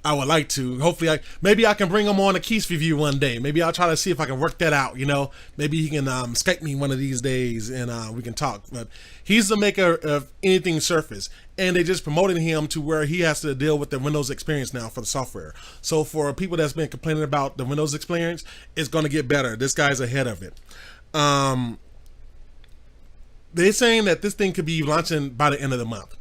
I would like to. Hopefully, maybe I can bring him on a Keyse review one day. Maybe I'll try to see if I can work that out. You know, maybe he can Skype me one of these days and we can talk. But he's the maker of anything Surface, and they just promoted him to where he has to deal with the Windows experience now for the software. So for people that's been complaining about the Windows experience, it's going to get better. This guy's ahead of it. They're saying that this thing could be launching by the end of the month.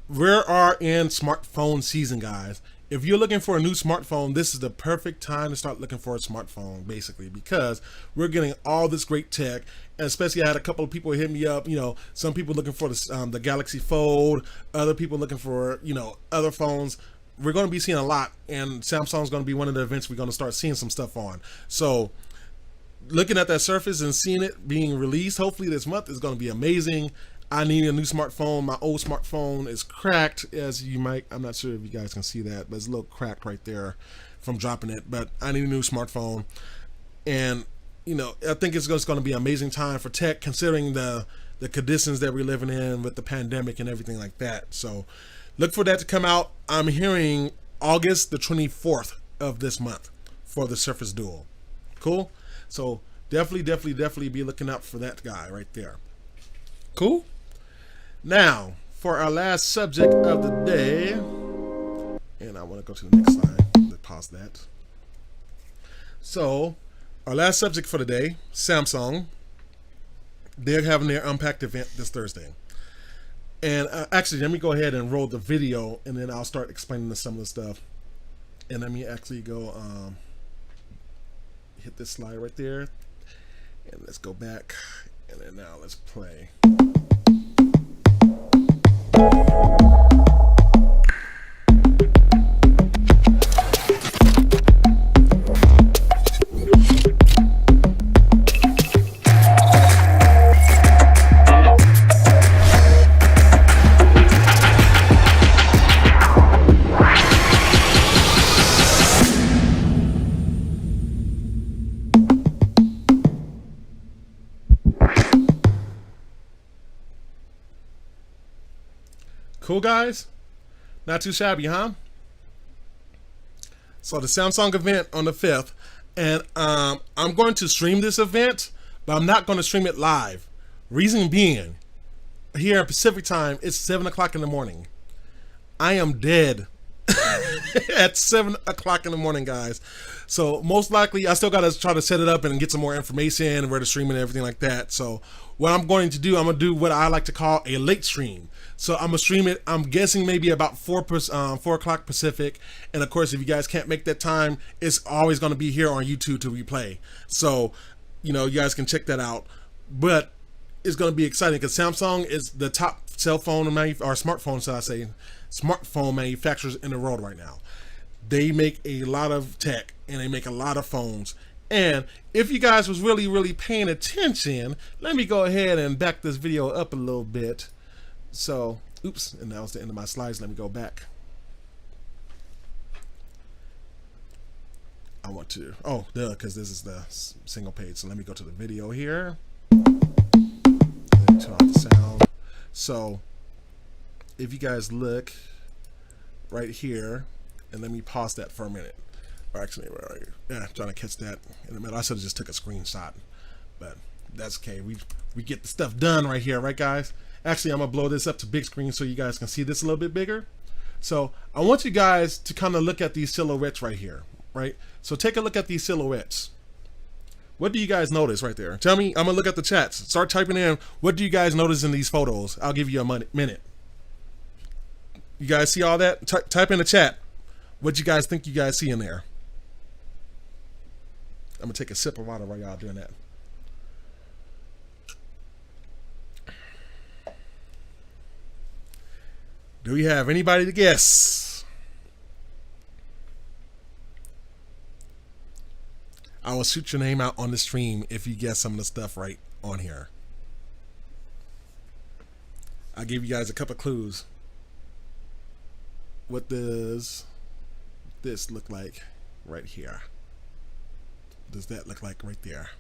We are in smartphone season, guys. If you're looking for a new smartphone, this is the perfect time to start looking for a smartphone, basically, because we're getting all this great tech. And especially, I had a couple of people hit me up. You know, some people looking for the Galaxy Fold, other people looking for, you know, other phones. We're going to be seeing a lot, and Samsung's going to be one of the events we're going to start seeing some stuff on. So, looking at that Surface and seeing it being released, hopefully this month, is going to be amazing. I need a new smartphone. My old smartphone is cracked, as you might, I'm not sure if you guys can see that, but it's a little cracked right there from dropping it. But I need a new smartphone. And, you know, I think it's just going to be an amazing time for tech, considering the conditions that we're living in with the pandemic and everything like that. So look for that to come out. I'm hearing August the 24th of this month for the Surface Duo. Cool? So definitely be looking out for that guy right there. Cool? Now, for our last subject of the day, and I want to go to the next slide. Let's pause that. So, our last subject for the day, Samsung. They're having their Unpacked event this Thursday. And actually, let me go ahead and roll the video, and then I'll start explaining some of the stuff. And let me actually go hit this slide right there. And let's go back. And then now let's play. Cool, guys? Not too shabby, huh? So the Samsung event on the 5th, and I'm going to stream this event, but I'm not going to stream it live. Reason being, here in Pacific time, it's 7 o'clock in the morning. I am dead at 7 o'clock in the morning, guys. So most likely, I still got to try to set it up and get some more information, where to stream and everything like that. So what I'm going to do, I'm going to do what I like to call a late stream. So I'm going to stream it, I'm guessing maybe about 4 o'clock Pacific. And of course, if you guys can't make that time, it's always going to be here on YouTube to replay. So, you know, you guys can check that out. But it's going to be exciting because Samsung is the top cell phone or smartphone, so I say, smartphone manufacturers in the world right now. They make a lot of tech and they make a lot of phones. And if you guys was really paying attention, let me go ahead and back this video up a little bit. So, oops, and that was the end of my slides. Let me go back. I want to, oh, duh, because this is the single page. So let me go to the video here. Turn off the sound. So, if you guys look, right here, and let me pause that for a minute. Or actually, where are you? Yeah, trying to catch that in the middle. I should have just took a screenshot, but that's okay. We get the stuff done right here, right, guys? Actually, I'm gonna blow this up to big screen so you guys can see this a little bit bigger. So I want you guys to kind of look at these silhouettes right here, right? So take a look at these silhouettes. What do you guys notice right there? Tell me. I'm gonna look at the chats. Start typing in. What do you guys notice in these photos? I'll give you a minute. You guys see all that? Type in the chat. What you guys think you guys see in there? I'm gonna take a sip of water while y'all doing that. Do we have anybody to guess? I will shoot your name out on the stream if you guess some of the stuff right on here. I'll give you guys a couple clues. What does this look like right here? Does that look like right there?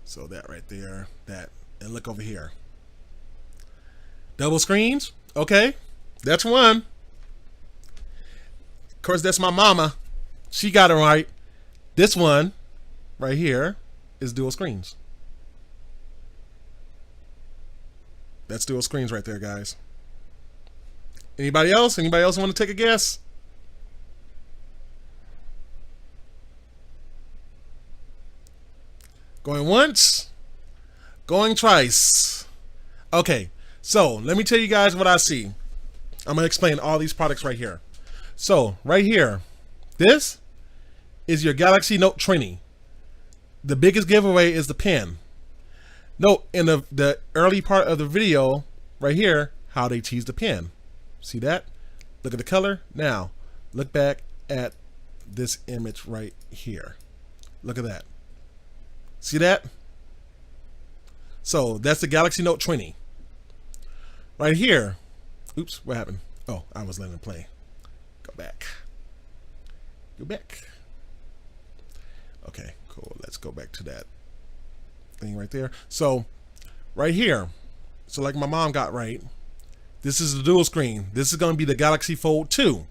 So that right there, that, and look over here. Double screens, okay, that's one. Of course, that's my mama. She got it right. This one right here is dual screens. That's dual screens right there, guys. Anybody else? Anybody else want to take a guess? Going once, going twice. Okay, so let me tell you guys what I see. I'm gonna explain all these products right here. So right here, this is your Galaxy Note 20. The biggest giveaway is the pen. Note in the early part of the video right here how they tease the pen. See that? Look at the color. Now look back at this image right here. Look at that. See that? So that's the Galaxy Note 20. Right here. Oops, what happened? Oh, I was letting it play. Go back. Go back. Okay, cool. Let's go back to that thing right there. So right here. So like my mom got right. This is the dual screen. This is going to be the Galaxy Fold 2.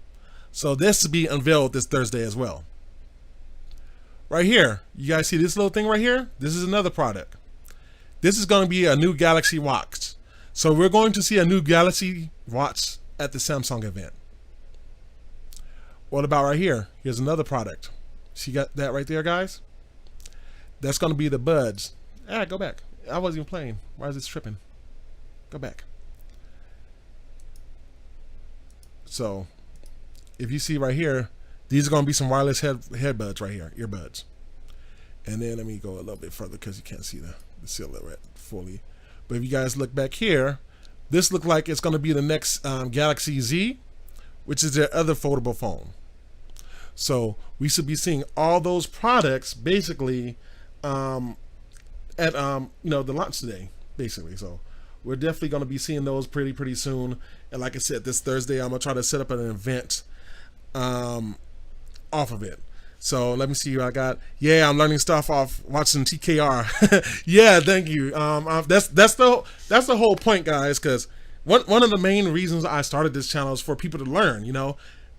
So this will be unveiled this Thursday as well. Right here, you guys see this little thing right here? This is another product. This is going to be a new Galaxy Watch. So we're going to see a new Galaxy Watch at the Samsung event. What about right here? Here's another product. See got that right there, guys? That's going to be the Buds. Ah, go back. I wasn't even playing. Why is it tripping? Go back. So if you see right here, these are going to be some wireless headbuds right here, earbuds. And then let me go a little bit further because you can't see the silhouette fully. But if you guys look back here, this looks like it's going to be the next Galaxy Z, which is their other foldable phone. So we should be seeing all those products basically at the launch today, basically. So we're definitely going to be seeing those pretty soon. And like I said, this Thursday I'm going to try to set up an event off of it. So let me see what I got. Yeah, I'm learning stuff off watching TKR. Yeah, thank you. That's the whole point, guys, because one of the main reasons I started this channel is for people to learn. You know,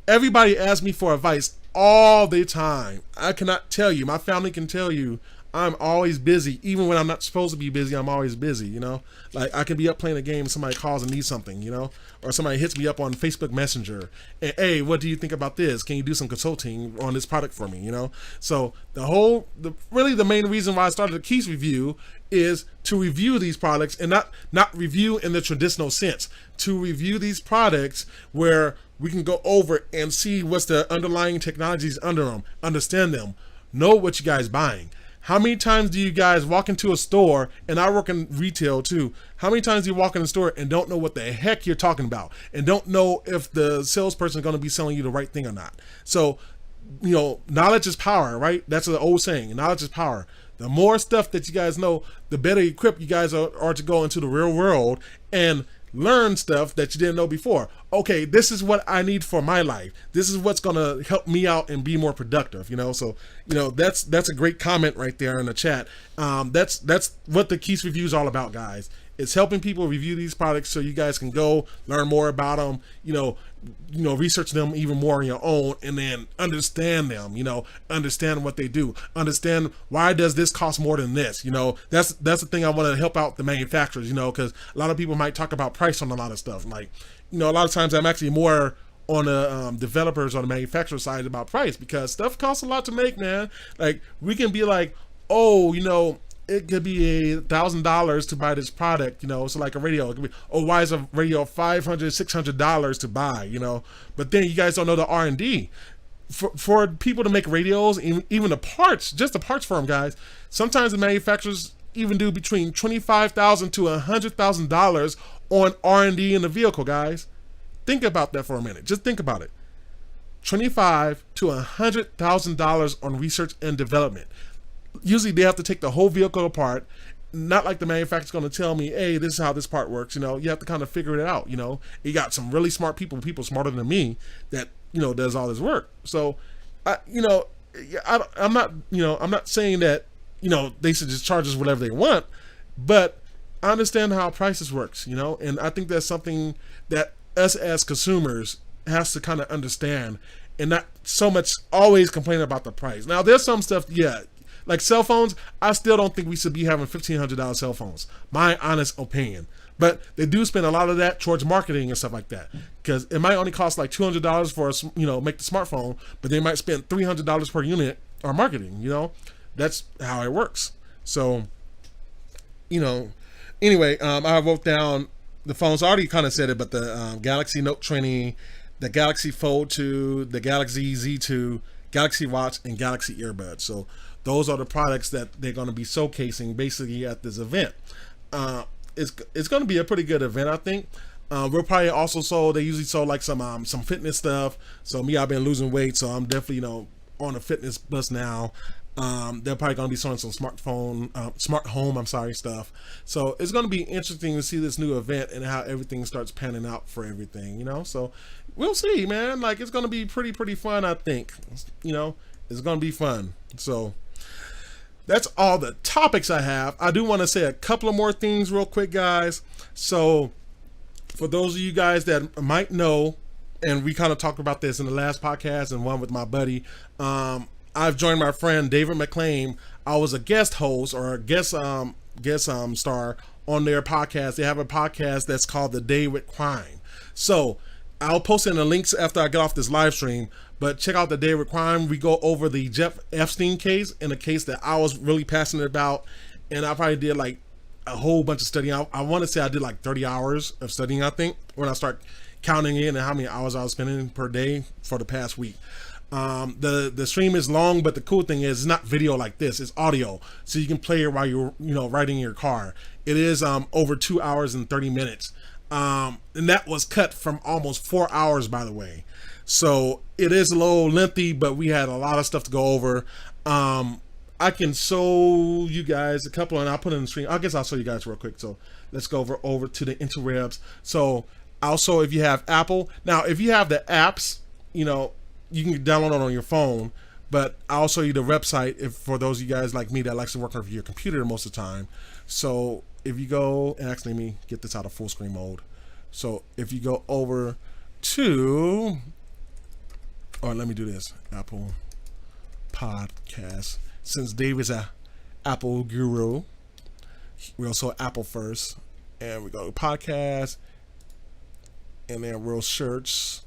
everybody asks me for advice all the time. I cannot tell you. My family can tell you I'm always busy. Even when I'm not supposed to be busy, I'm always busy, you know? Like, I can be up playing a game and somebody calls and needs something, you know? Or somebody hits me up on Facebook Messenger and, hey, what do you think about this? Can you do some consulting on this product for me, you know? So really the main reason why I started the Keyse review is to review these products, and not review in the traditional sense, to review these products where we can go over and see what's the underlying technologies under them, understand them, know what you guys buying. How many times do you guys walk into a store, and I work in retail too, how many times do you walk in a store and don't know what the heck you're talking about, and don't know if the salesperson is going to be selling you the right thing or not? So, you know, knowledge is power, right? That's an old saying, knowledge is power. The more stuff that you guys know, the better equipped you guys are to go into the real world and learn stuff that you didn't know before. Okay, this is what I need for my life. This is what's gonna help me out and be more productive, you know? So, you know, that's a great comment right there in the chat. That's what the Keyse review is all about, guys, It's helping people review these products so you guys can go learn more about them, research them even more on your own, and then understand them, understand what they do, understand why does this cost more than this. That's the thing I want to help out the manufacturers, because a lot of people might talk about price on a lot of stuff. Like, a lot of times I'm actually more on the developers on the manufacturer side about price, because stuff costs a lot to make, man. Like, we can be like, oh, it could be $1,000 to buy this product, so like a radio, it could be, oh, why is a radio $500, $600 to buy, but then you guys don't know the R&D. For people to make radios, even the parts, just the parts for them, guys, sometimes the manufacturers even do between $25,000 to $100,000 on R&D in the vehicle, guys. Think about that for a minute. Just think about it. $25,000 to $100,000 on research and development. Usually they have to take the whole vehicle apart. Not like the manufacturer's going to tell me, hey, this is how this part works. You have to kind of figure it out. You got some really smart people smarter than me that, does all this work. So, I'm not saying that, they should just charge us whatever they want, but I understand how prices works, and I think that's something that us as consumers has to kind of understand, and not so much always complain about the price. Now, there's some stuff, like cell phones, I still don't think we should be having $1,500 cell phones. My honest opinion. But they do spend a lot of that towards marketing and stuff like that. Because it might only cost like $200 for make the smartphone, but they might spend $300 per unit on marketing. That's how it works. So, anyway, I wrote down the phones. I already kind of said it, but the Galaxy Note 20, the Galaxy Fold 2, the Galaxy Z2, Galaxy Watch, and Galaxy Earbuds. So those are the products that they're going to be showcasing basically at this event. It's going to be a pretty good event, I think. We'll probably also they usually sold like some fitness stuff. So I've been losing weight, so I'm definitely on a fitness bus now. They're probably going to be showing some smart home stuff. So it's going to be interesting to see this new event and how everything starts panning out for everything, So we'll see, man. Like, it's going to be pretty fun, I think. It's going to be fun. So that's all the topics I have. I do want to say a couple of more things real quick, guys. So for those of you guys that might know, and we kind of talked about this in the last podcast and one with my buddy, I've joined my friend David McClam. I was a guest host or a guest star on their podcast. They have a podcast that's called The Day with Crime. So I'll post in the links after I get off this live stream, but check out The Day with Crime. We go over the Jeff Epstein case, and a case that I was really passionate about, and I probably did like a whole bunch of studying. I want to say I did like 30 hours of studying, I think, when I start counting in and how many hours I was spending per day for the past week. The stream is long, but the cool thing is it's not video like this, it's audio, so you can play it while you're riding in your car. It is over 2 hours and 30 minutes, and that was cut from almost 4 hours, by the way. So it is a little lengthy, but we had a lot of stuff to go over. I can show you guys a couple, and I'll put it in the stream. I guess I'll show you guys real quick. So let's go over to the interwebs. So also, if you have Apple, now if you have the apps, you can download it on your phone, but I'll show you the website if for those of you guys like me that likes to work on your computer most of the time. So if you go, and actually let me get this out of full screen mode. So if you go over to, or let me do this, Apple Podcast. Since Dave is a Apple guru, we also Apple first, and we go to podcast, and then we'll search.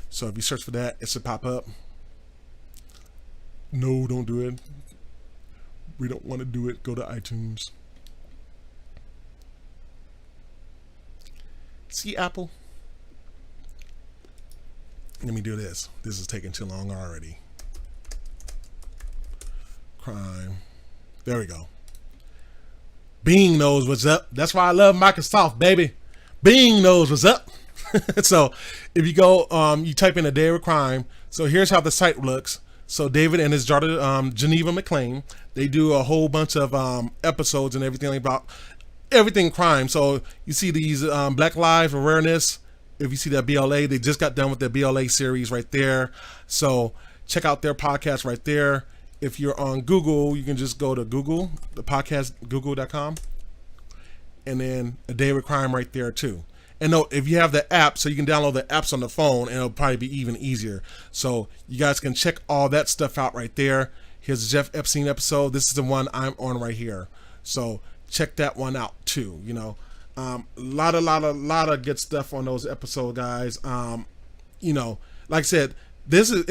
So if you search for that, it should pop up. No, don't do it. We don't want to do it. Go to iTunes. See Apple. Let me do this. This is taking too long already. Crime. There we go. Bing knows what's up. That's why I love Microsoft, baby. Bing knows what's up. So if you go, you type in A Day of Crime. So here's how the site looks. So David and his daughter, Geneva McClam, they do a whole bunch of episodes and everything about everything crime. So you see these Black Lives Awareness. If you see that BLA, they just got done with their BLA series right there. So check out their podcast right there. if you're on Google, you can just go to Google, the podcast, google.com, and then A Day with Crime right there too. And note, if you have the app, so you can download the apps on the phone, and it'll probably be even easier. So you guys can check all that stuff out right there. Here's the Jeff Epstein episode. This is the one I'm on right here. So check that one out too. You know, lot of good stuff on those episodes, guys. You know, like I said, this is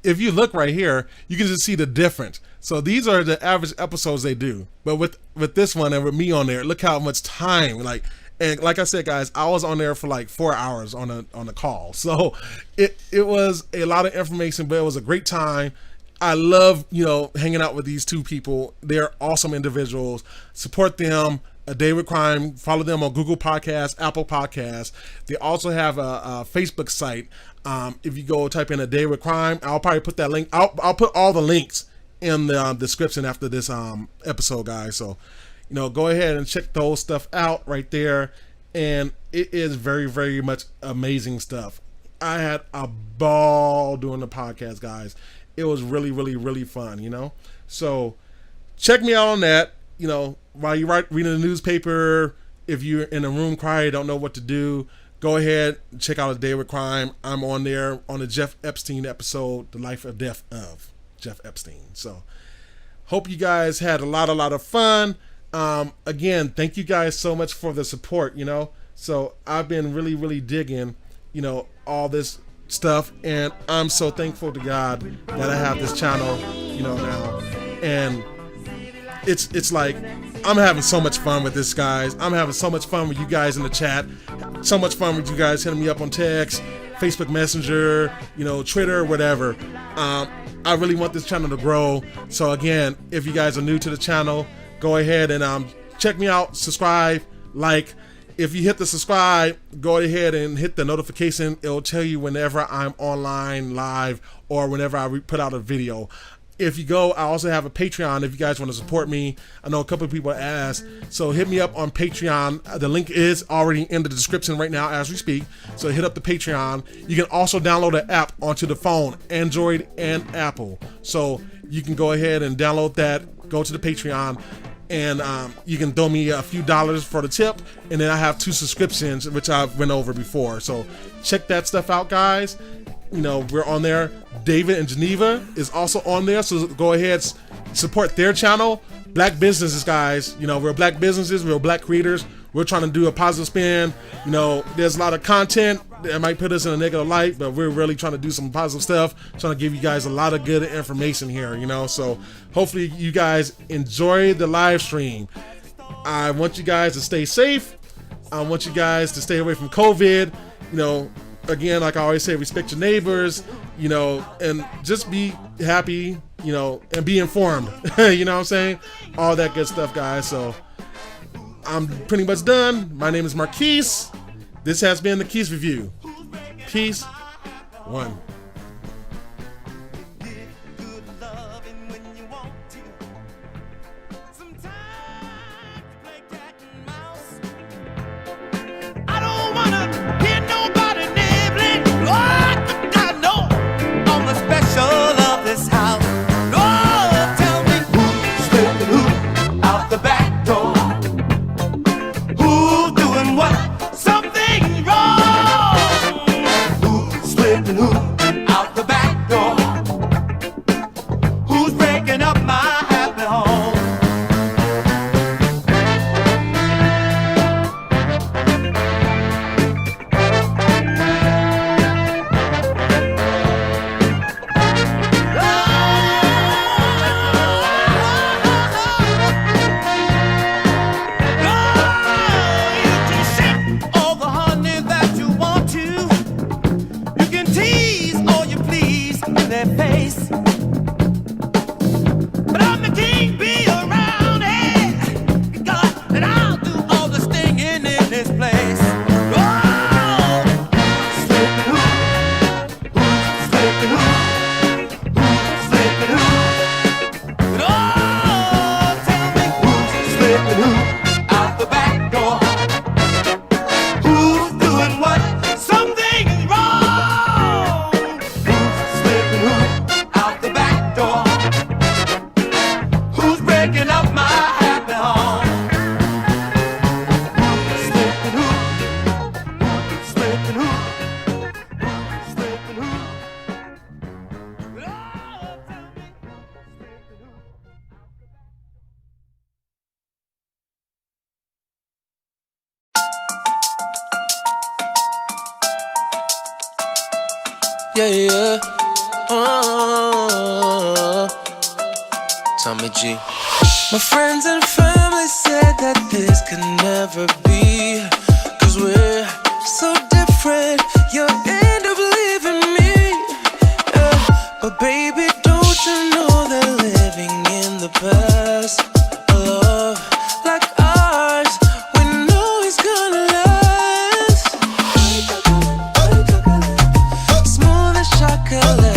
if you look right here, you can just see the difference. So these are the average episodes they do, but with this one and with me on there, look how much time, like, and like I said, guys, I was on there for like 4 hours on a call. So it was a lot of information, but it was a great time. I love, you know, hanging out with these two people. They're awesome individuals. Support them. A Day with Crime. Follow them on Google Podcasts, Apple Podcasts. They also have a Facebook site. If you go type in A Day with Crime, I'll probably put that link. I'll put all the links in the description after this episode, guys. So, you know, go ahead and check those stuff out right there. And it is very, very much amazing stuff. I had a ball doing the podcast, guys. It was really, really, really fun, you know. So check me out on that. You know, while you're reading the newspaper, if you're in a room quiet, don't know what to do, go ahead and check out A Day with Crime. I'm on there on the Jeff Epstein episode, The Life or Death of Jeff Epstein. So hope you guys had a lot of fun. Again, thank you guys so much for the support, you know. So I've been really, really digging, you know, all this stuff, and I'm so thankful to God that I have this channel, you know, now. And it's like I'm having so much fun with this, guys. I'm having so much fun with you guys in the chat. So much fun with you guys hitting me up on text, Facebook Messenger, you know, Twitter, whatever. I really want this channel to grow. So again, if you guys are new to the channel, go ahead and check me out, subscribe, like. If you hit the subscribe, go ahead and hit the notification. It'll tell you whenever I'm online live or whenever I put out a video. If you go, I also have a Patreon if you guys want to support me. I know a couple of people asked, so hit me up on Patreon. The link is already in the description right now as we speak. So hit up the Patreon. You can also download the app onto the phone, Android and Apple. So you can go ahead and download that, go to the Patreon, and you can throw me a few dollars for the tip. And then I have 2 subscriptions, which I've went over before. So check that stuff out, guys. You know, we're on there. David in Geneva is also on there, so go ahead, support their channel. Black businesses, guys. You know, we're black businesses, we're black creators. We're trying to do a positive spin. You know, there's a lot of content that might put us in a negative light, but we're really trying to do some positive stuff, trying to give you guys a lot of good information here, you know. So hopefully you guys enjoy the live stream. I want you guys to stay safe. I want you guys to stay away from COVID. You know, again, like I always say, respect your neighbors, you know, and just be happy, you know, and be informed. You know what I'm saying? All that good stuff, guys. So I'm pretty much done. My name is Marquise. This has been the Keyse Review. Peace. One. Who yeah. Tommy G. My friends and family said that this could never be, 'cause we're so different, you'll end up leaving me. But baby, don't you know that living in the past, a love like ours, we know it's gonna last. Smooth as chocolate.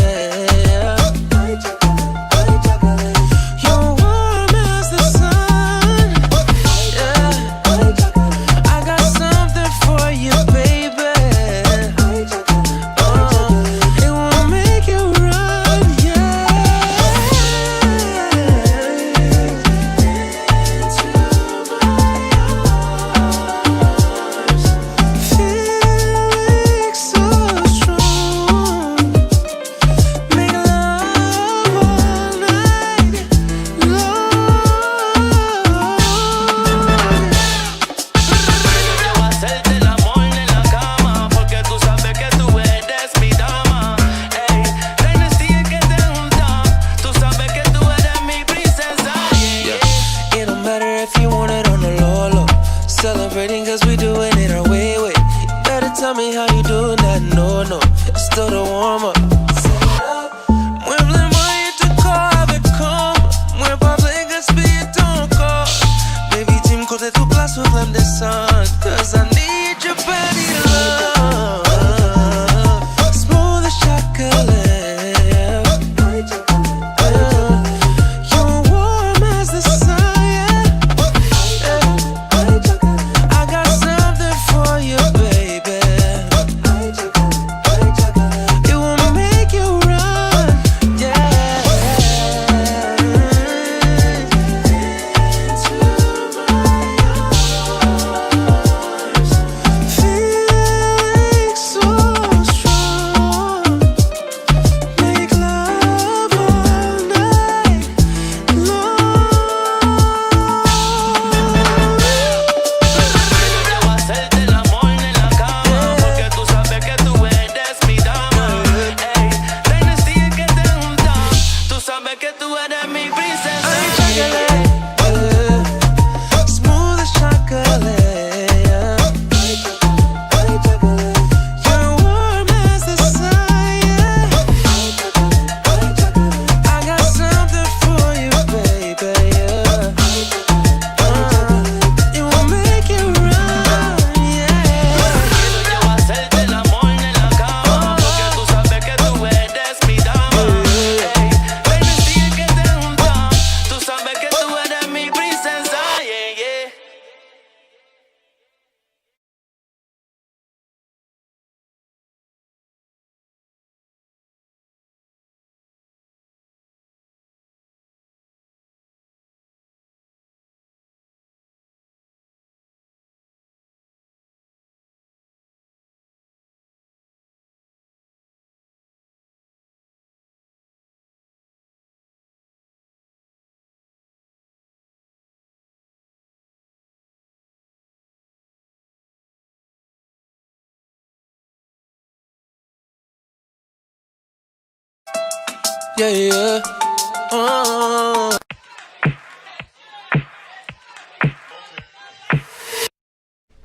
Yeah.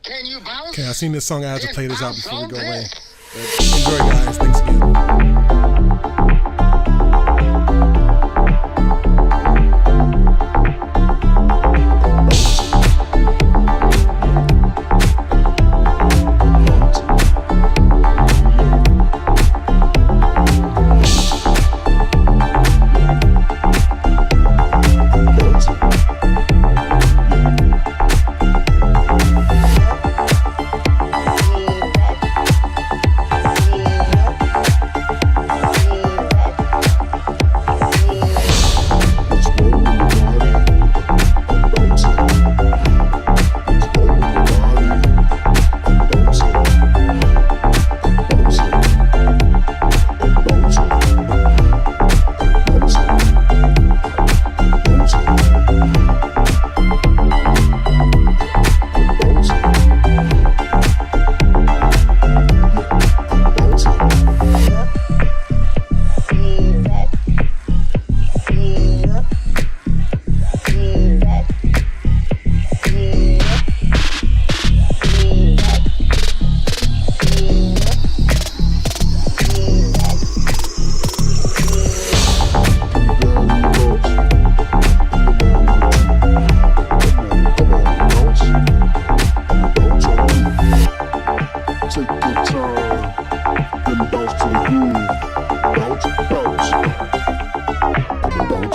Can you bounce? Okay, I seen this song. I have to play this out Bounce before we go on away. this. Enjoy, guys. Thanks again.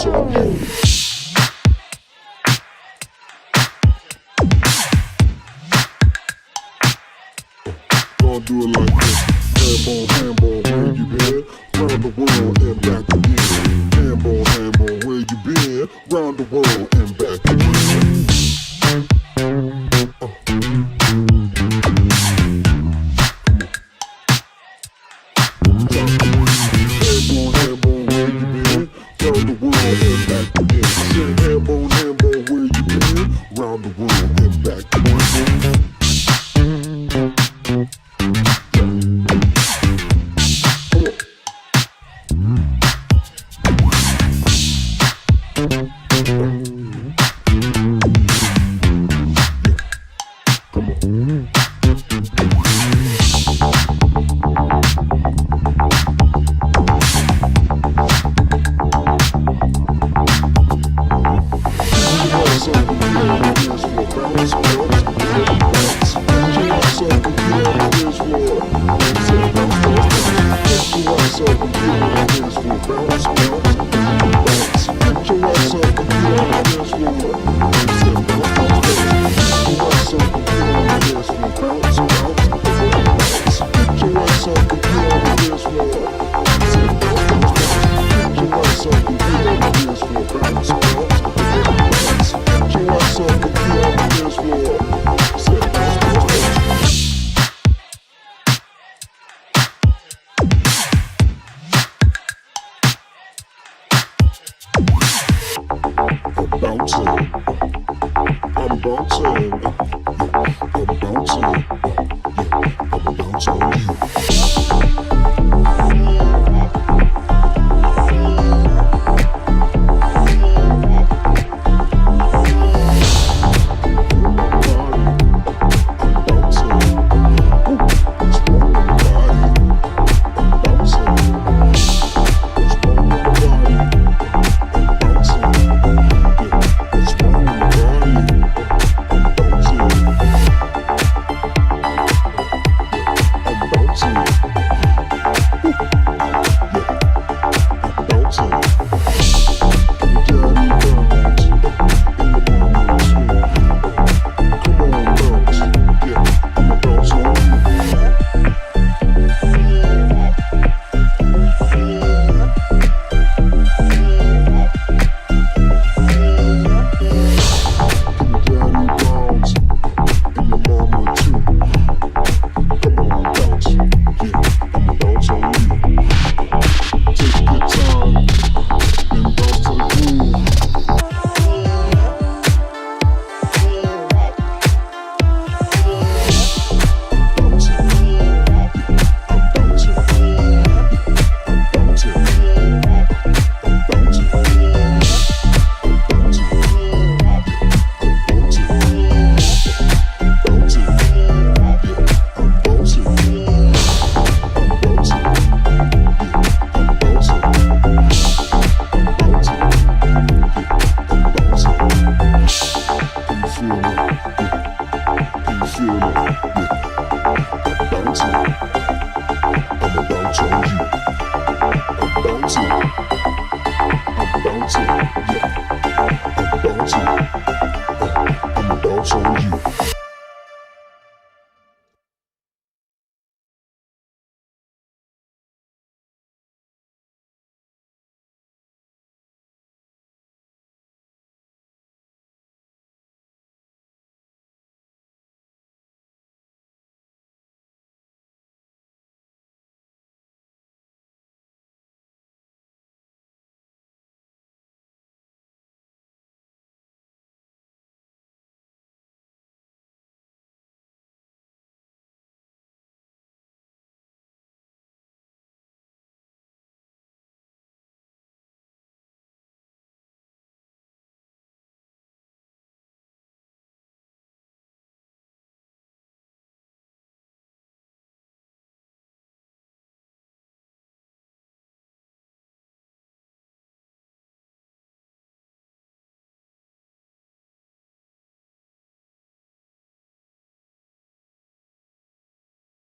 bounce on you. Gonna do it like this. Handball, where you been? Round the world and back again. Handball, where you been? Round the world and back again. Handball, where you been? Round the world and back again. Say handball, where you been? Round the world and back again. bouncing, yeah.